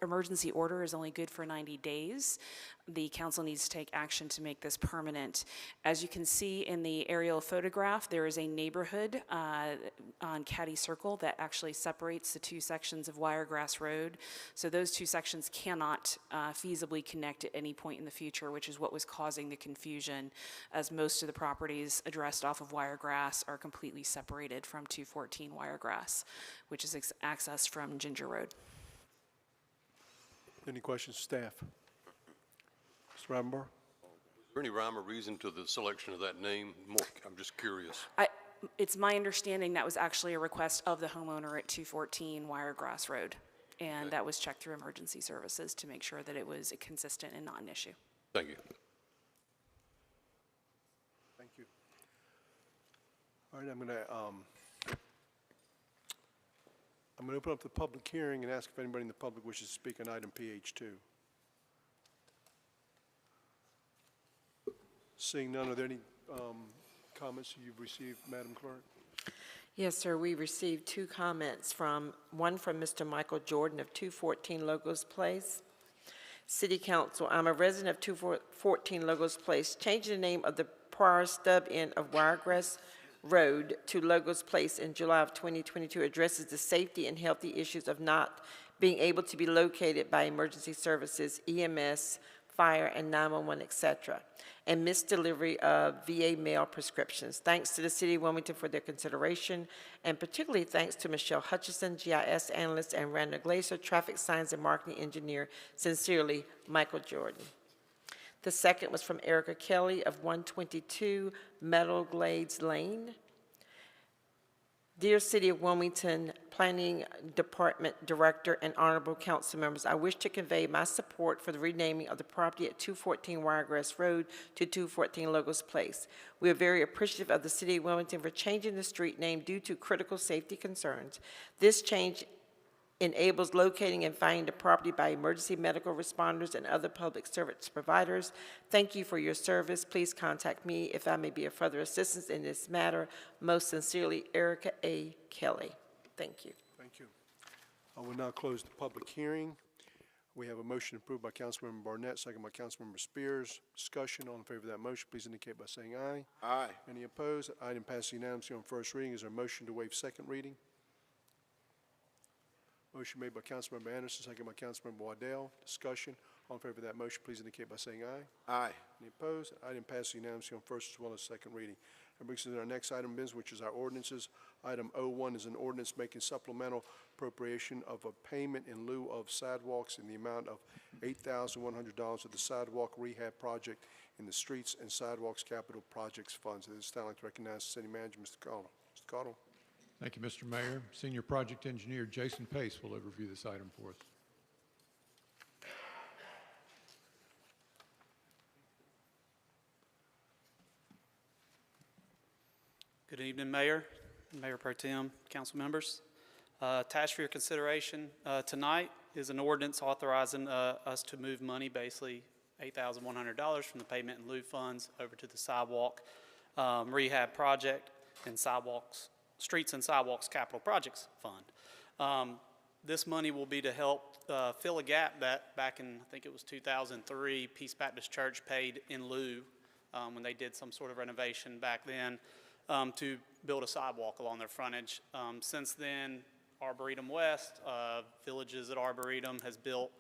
Emergency order is only good for 90 days. The council needs to take action to make this permanent. As you can see in the aerial photograph, there is a neighborhood on Caddy Circle that actually separates the two sections of Wiregrass Road. So those two sections cannot feasibly connect at any point in the future, which is what was causing the confusion, as most of the properties addressed off of Wiregrass are completely separated from 214 Wiregrass, which is accessed from Ginger Road. Any questions, staff? Mr. Rivenbar? Is there any rhyme or reason to the selection of that name? I'm just curious. It's my understanding that was actually a request of the homeowner at 214 Wiregrass Road, and that was checked through emergency services to make sure that it was consistent and not an issue. Thank you. Thank you. All right, I'm going to open up the public hearing and ask if anybody in the public wishes to speak on item PH2. Seeing none, are there any comments you've received, Madam Clerk? Yes, sir. We received 2 comments one from Mr. Michael Jordan of 214 Logos Place. City Council, I'm a resident of 214 Logos Place. Changing the name of the prior stub end of Wiregrass Road to Logos Place in July of 2022 addresses the safety and healthy issues of not being able to be located by emergency services, EMS, fire, and 911, etc., and missed delivery of VA mail prescriptions. Thanks to the City of Wilmington for their consideration, and particularly thanks to Michelle Hutchison, GIS analyst, and Randall Glaser, traffic signs and marketing engineer. Sincerely, Michael Jordan. The second was from Erica Kelly of 122 Meadow Glades Lane. Dear City of Wilmington Planning Department Director and Honorable Council members, I wish to convey my support for the renaming of the property at 214 Wiregrass Road to 214 Logos Place. We are very appreciative of the City of Wilmington for changing the street name due to critical safety concerns. This change enables locating and finding the property by emergency medical responders and other public service providers. Thank you for your service. Please contact me if I may be of further assistance in this matter. Most sincerely, Erica A. Kelly. Thank you. Thank you. I will now close the public hearing. We have a motion approved by Councilmember Barnett, second by Councilmember Spears. Discussion, all in favor of that motion, please indicate by saying aye. Aye. Any opposed? Item passes unanimously on first reading. Is there a motion to waive second reading? Motion made by Councilmember Anderson, second by Councilmember Waddell. Discussion. All in favor of that motion, please indicate by saying aye. Aye. Any opposed? Item passes unanimously on first as well as second reading. That brings us to our next item of business, which is our ordinances. Item 01 is an ordinance making supplemental appropriation of a payment in lieu of sidewalks in the amount of $8,100 of the sidewalk rehab project in the Streets and Sidewalks Capital Projects Funds. At this time, I'd like to recognize the City Manager, Mr. Cottle. Mr. Cottle. Thank you, Mr. Mayor. Senior Project Engineer Jason Pace will overview this item for us. Good evening, Mayor, Mayor Pro Tem, council members. Attached for your consideration tonight is an ordinance authorizing us to move money, basically $8,100 from the payment in lieu funds over to the sidewalk rehab project and Streets and Sidewalks Capital Projects Fund. This money will be to help fill a gap that back in, I think it was 2003, Peace Baptist Church paid in lieu when they did some sort of renovation back then to build a sidewalk along their frontage. Since then, Arboretum West, Villages at Arboretum has built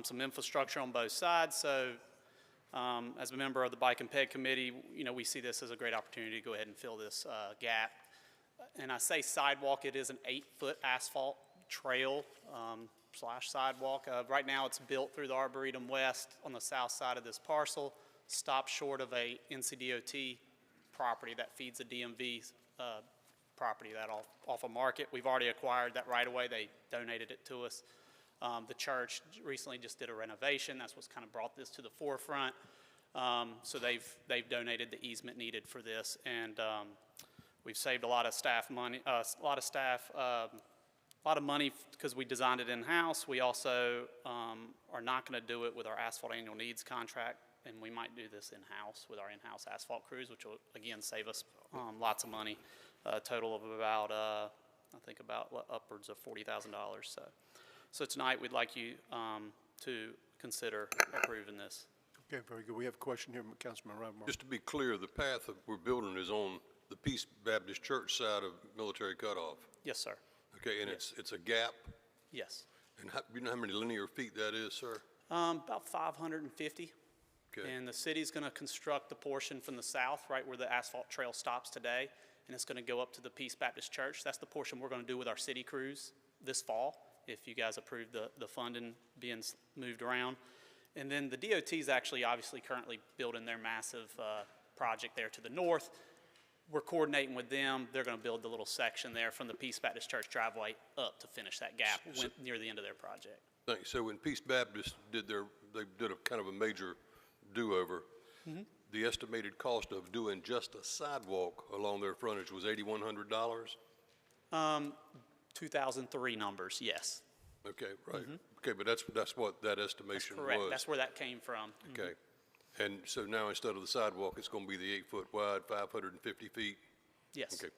some infrastructure on both sides. So as a member of the Bike and Ped Committee, we see this as a great opportunity to go ahead and fill this gap. And I say sidewalk, it is an 8-foot asphalt trail slash sidewalk. Right now it's built through the Arboretum West on the south side of this parcel, stops short of a NCDOT property that feeds a DMV property that off a market. We've already acquired that right away. They donated it to us. The church recently just did a renovation. That's what's kind of brought this to the forefront. So they've donated the easement needed for this, and we've saved a lot of staff money, a lot of money because we designed it in-house. We also are not going to do it with our asphalt annual needs contract, and we might do this in-house with our in-house asphalt crews, which will again save us lots of money, a total of about I think about upwards of $40,000. So tonight we'd like you to consider approving this. Okay, very good. We have a question here from Councilman Ravmar. Just to be clear, the path that we're building is on the Peace Baptist Church side of Military Cutoff. Yes, sir. Okay, and Yes. it's a gap? Yes. And you know how many linear feet that is, sir? About 550. Okay. And the city's going to construct the portion from the south, right where the asphalt trail stops today, and it's going to go up to the Peace Baptist Church. That's the portion we're going to do with our city crews this fall, if you guys approve the funding being moved around. And then the DOT is actually obviously currently building their massive project there to the north. We're coordinating with them. They're going to build the little section there from the Peace Baptist Church driveway up to finish that gap near the end of their project. Thank you. So when Peace Baptist they did a kind of a major do-over, Mm-hmm. the the estimated cost of doing just a sidewalk along their frontage was $8,100? 2003 numbers, yes. Okay, right. Okay, but that's what that estimation was. Correct, that's where that came from. Okay. And so now instead of the sidewalk, it's going to be the 8-foot wide, 550 feet? Yes. Okay.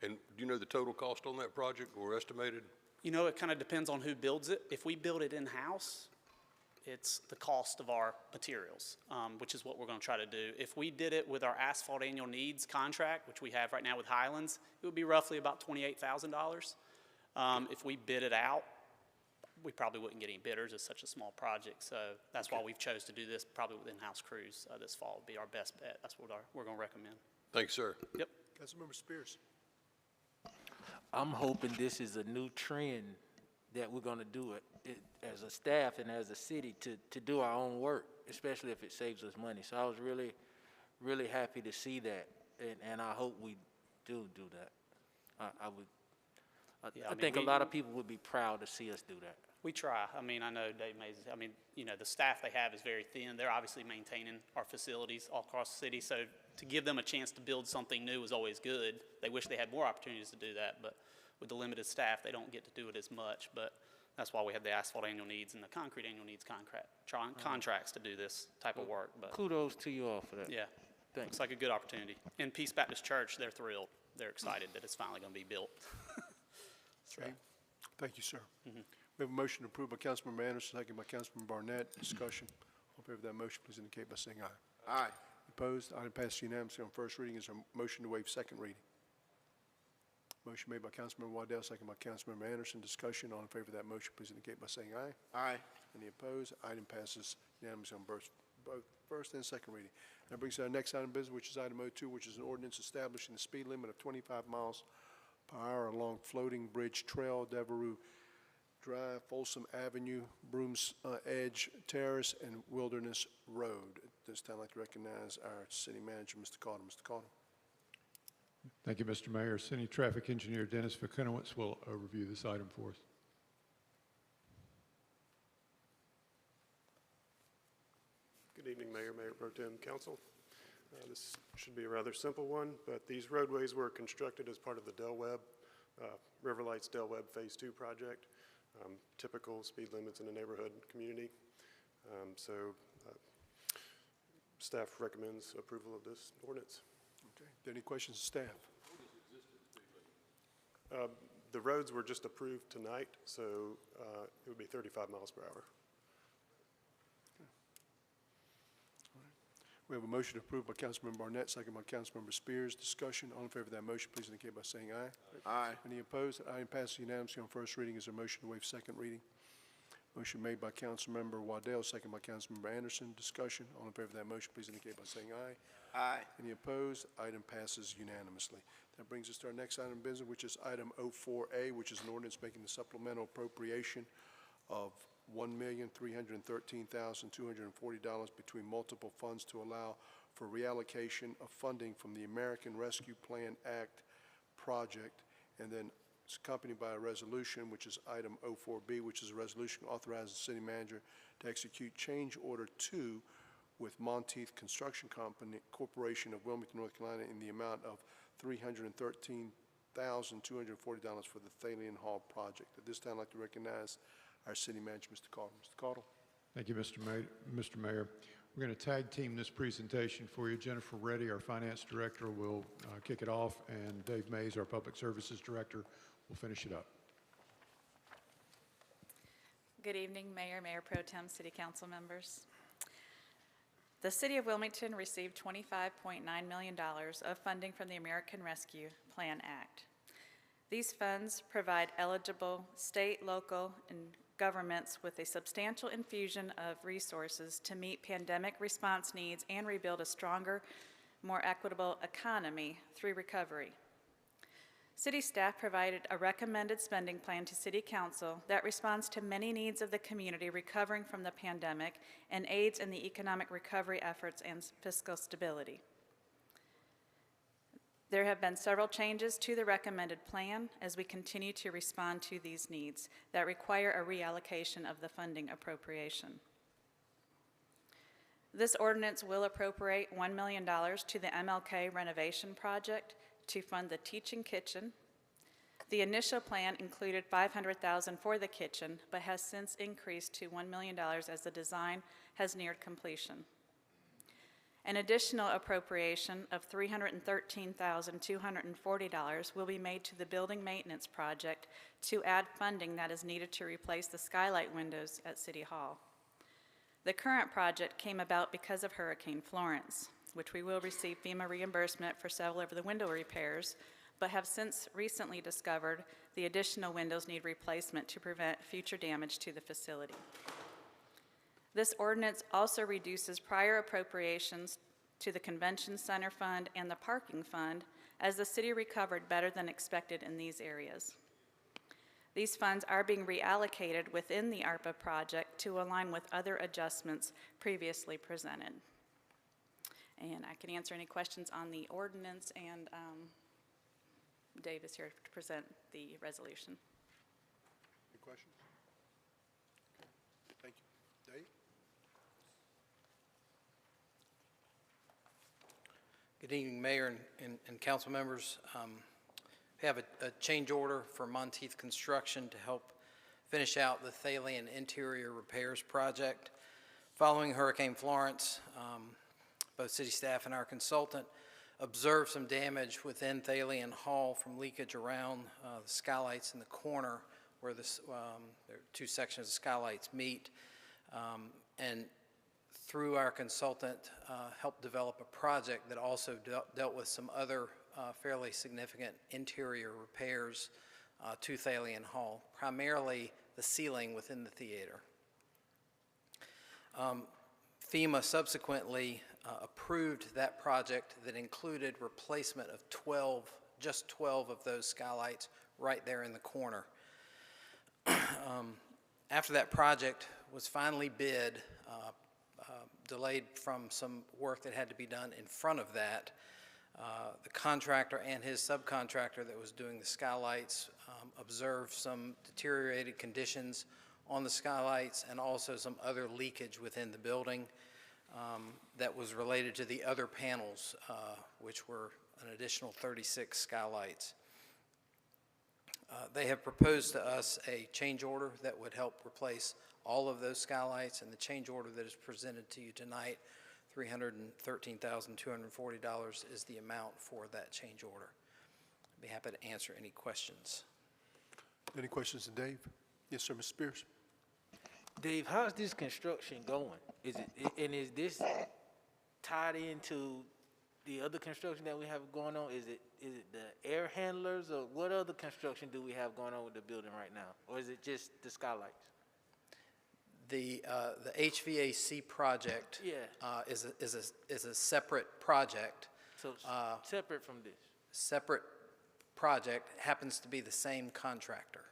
And do you know the total cost on that project or estimated? You know, it kind of depends on who builds it. If we build it in-house, it's the cost of our materials, which is what we're going to try to do. If we did it with our asphalt annual needs contract, which we have right now with Highlands, it would be roughly about $28,000. If we bid it out, we probably wouldn't get any bidders. It's such a small project, so that's why we've chose to do this probably with in-house crews this fall would be our best bet. That's what we're going to recommend. Thanks, sir. Yep. Councilmember Spears. I'm hoping this is a new trend that we're going to do it as a staff and as a city to do our own work, especially if it saves us money. So I was really, really happy to see that, and I hope we do that. I think a lot of people would be proud to see us do that. We try. I mean, I know Dave Mays, I mean, you know, the staff they have is very thin. They're obviously maintaining our facilities all across the city, so to give them a chance to build something new is always good. They wish they had more opportunities to do that, but with the limited staff, they don't get to do it as much. But that's why we have the asphalt annual needs and the concrete annual needs contracts to do this type of work. But kudos to you all for that. yeah, Thanks. looks like a good opportunity. And Peace Baptist Church, they're thrilled. They're excited that it's finally going to be built. So. Okay. Thank you, sir. We have a motion approved by Councilmember Anderson, second by Councilmember Barnett. Discussion. All in favor of that motion, please indicate by saying aye. Aye. Opposed? Item passes unanimously on first reading. Is there a motion to waive second reading? Motion made by Councilmember Waddell, second by Councilmember Anderson. Discussion. All in favor of that motion, please indicate by saying aye. Aye. Any opposed? Item passes unanimously on both first and second reading. That brings us to our next item of business, which is item 02, which is an ordinance establishing the speed limit of 25 miles per hour along Floating Bridge Trail, Devereux Drive, Folsom Avenue, Brooms Edge Terrace, and Wilderness Road. At this time, I'd like to recognize our city manager, Mr. Cottle. Mr. Cottle. Thank you, Mr. Mayor. City Traffic Engineer Dennis Vakunowitz will review this item for us. Good evening, Mayor, Mayor Pro Tem, Council. This should be a rather simple one, but these roadways were constructed as part of the Del Webb, River Lights Del Webb Phase 2 project, typical speed limits in a neighborhood community. Staff recommends approval of this ordinance. Okay. Any questions of staff? The roads were just approved tonight, so it would be 35 miles per hour. We have a motion approved by Councilmember Barnett, second by Councilmember Spears. Discussion. All in favor of that motion, please indicate by saying aye. Aye. Any opposed? Item passes unanimously on first reading. Is there a motion to waive second reading? Motion made by Councilmember Waddell, second by Councilmember Anderson. Discussion. All in favor of that motion, please indicate by saying aye. Aye. Any opposed? Item passes unanimously. That brings us to our next item of business, which is item 04A, which is an ordinance making the supplemental appropriation of $1,313,240 between multiple funds to allow for reallocation of funding from the American Rescue Plan Act project, and then it's accompanied by a resolution, which is item 04B, which is a resolution authorizing the city manager to execute change order 2 with Monteith Construction Company Corporation of Wilmington, North Carolina, in the amount of $313,240 for the Thalian Hall project. At this time, I'd like to recognize our city manager, Mr. Cottle. Mr. Cottle. Thank you, Mr. Mayor. We're going to tag team this presentation for you. Jennifer Reddy, our finance director, will kick it off, and Dave Mays, our public services director, will finish it up. Good evening, Mayor, Mayor Pro Tem, City Council members. The City of Wilmington received $25.9 million of funding from the American Rescue Plan Act. These funds provide eligible state, local, and governments with a substantial infusion of resources to meet pandemic response needs and rebuild a stronger, more equitable economy through recovery. City staff provided a recommended spending plan to City Council that responds to many needs of the community recovering from the pandemic and aids in the economic recovery efforts and fiscal stability. There have been several changes to the recommended plan as we continue to respond to these needs that require a reallocation of the funding appropriation. This ordinance will appropriate $1 million to the MLK renovation project to fund the teaching kitchen. The initial plan included $500,000 for the kitchen, but has since increased to $1 million as the design has neared completion. An additional appropriation of $313,240 will be made to the building maintenance project to add funding that is needed to replace the skylight windows at City Hall. The current project came about because of Hurricane Florence, which we will receive FEMA reimbursement for several of the window repairs, but have since recently discovered the additional windows need replacement to prevent future damage to the facility. This ordinance also reduces prior appropriations to the Convention Center Fund and the Parking Fund, as the city recovered better than expected in these areas. These funds are being reallocated within the ARPA project to align with other adjustments previously presented. And I can answer any questions on the ordinance, and Dave is here to present the resolution. Any questions? Okay. Thank you. Dave? Good evening, Mayor and council members. We have a change order for Monteith Construction to help finish out the Thalian interior repairs project. Following Hurricane Florence, both city staff and our consultant observed some damage within Thalian Hall from leakage around the skylights in the corner where there are two sections of skylights meet. And through our consultant, helped develop a project that also dealt with some other fairly significant interior repairs to Thalian Hall, primarily the ceiling within the theater. FEMA subsequently approved that project that included replacement of just 12 of those skylights right there in the corner. After that project was finally bid, delayed from some work that had to be done in front of that, the contractor and his subcontractor that was doing the skylights observed some deteriorated conditions on the skylights and also some other leakage within the building that was related to the other panels, which were an additional 36 skylights. They have proposed to us a change order that would help replace all of those skylights, and the change order that is presented to you tonight, $313,240, is the amount for that change order. I'd be happy to answer any questions. Any questions to Dave? Yes, sir, Mr. Spears. Dave, how's this construction going? Is this tied into the other construction that we have going on? Is it the air handlers, or what other construction do we have going on with the building right now? Or is it just the skylights? The HVAC project is a separate project. So separate from this? Separate project, happens to be the same contractor.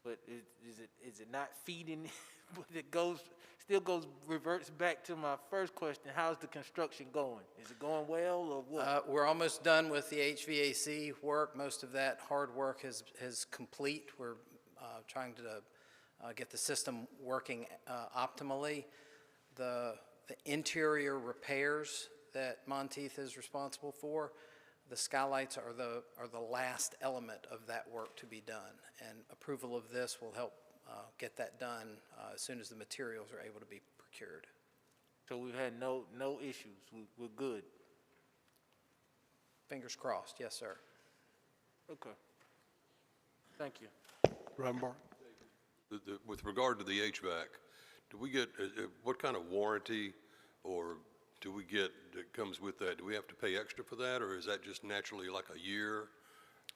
But is it not feeding? But it reverts back to my first question. How's the construction going? Is it going well, or what? We're almost done with the HVAC work. Most of that hard work is complete. We're trying to get the system working optimally. The interior repairs that Monteith is responsible for, the skylights are the last element of that work to be done, and approval of this will help get that done as soon as the materials are able to be procured. So we've had no issues. We're good. Fingers crossed, yes, sir. Okay. Thank you. Rumbar. With regard to the HVAC, do we get, what kind of warranty or do we get that comes with that? Do we have to pay extra for that, or is that just naturally like a year?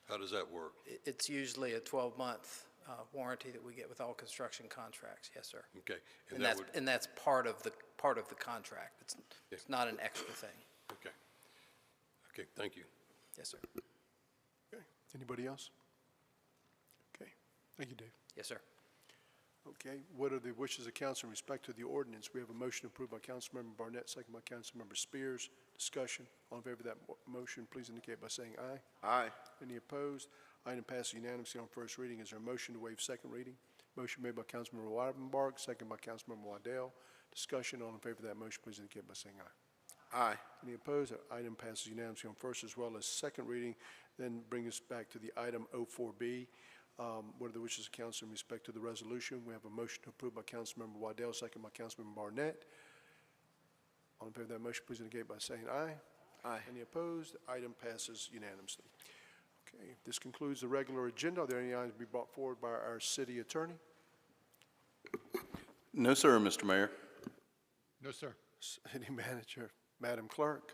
How does that work? It's usually a 12-month warranty that we get with all construction contracts, yes, sir. Okay. And that's part of the contract. It's not an extra thing. Okay. Okay, thank you. Yes, sir. Okay. Anybody else? Okay. Thank you, Dave. Yes, sir. Okay. What are the wishes of council in respect to the ordinance? We have a motion approved by Councilmember Barnett, second by Councilmember Spears. Discussion. All in favor of that motion, please indicate by saying aye. Aye. Any opposed? Item passes unanimously on first reading. Is there a motion to waive second reading? Motion made by Councilmember Weidenbarg, second by Councilmember Waddell. Discussion, all in favor of that motion, please indicate by saying aye. Aye. Any opposed? That item passes unanimously on first as well as second reading. Then bring us back to the item 04B. What are the wishes of council in respect to the resolution? We have a motion to approve by Councilmember Waddell, second by Councilmember Barnett. All in favor of that motion, please indicate by saying aye. Aye. Any opposed? The item passes unanimously. Okay, this concludes the regular agenda. Are there any items to be brought forward by our city attorney? No, sir, Mr. Mayor. No, sir. City manager, Madam Clerk.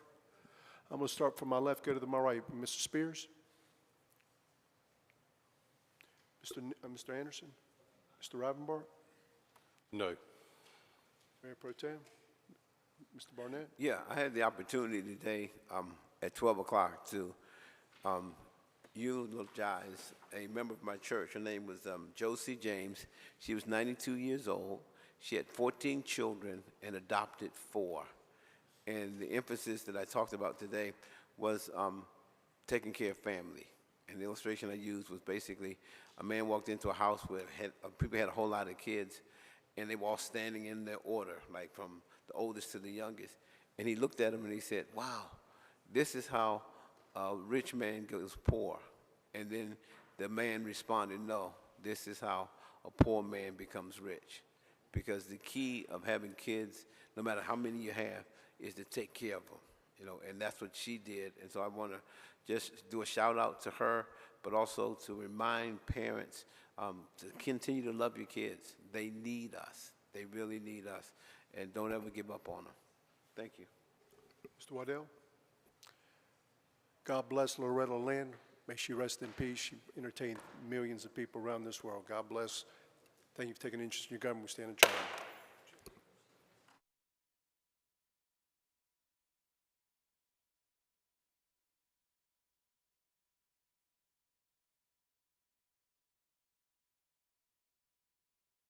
I'm going to start from my left, go to my right. Mr. Spears? Mr. Anderson? Mr. Rivenbark? No. Mayor Pro Tem? Mr. Barnett? Yeah, I had the opportunity today at 12 o'clock to eulogize a member of my church. Her name was Josie James. She was 92 years old. She had 14 children and adopted 4. And the emphasis that I talked about today was taking care of family. And the illustration I used was basically a man walked into a house where people had a whole lot of kids, and they were all standing in their order, like from the oldest to the youngest. And he looked at them and he said, wow, this is how a rich man goes poor. And then the man responded, no, this is how a poor man becomes rich. Because the key of having kids, no matter how many you have, is to take care of them, you know, and that's what she did. And so I want to just do a shout out to her, but also to remind parents to continue to love your kids. They need us. They really need us. And don't ever give up on them. Thank you. Mr. Waddell? God bless Loretta Lynn. May she rest in peace. She entertained millions of people around this world. God bless. Thank you for taking interest in your government. We stand adjourned.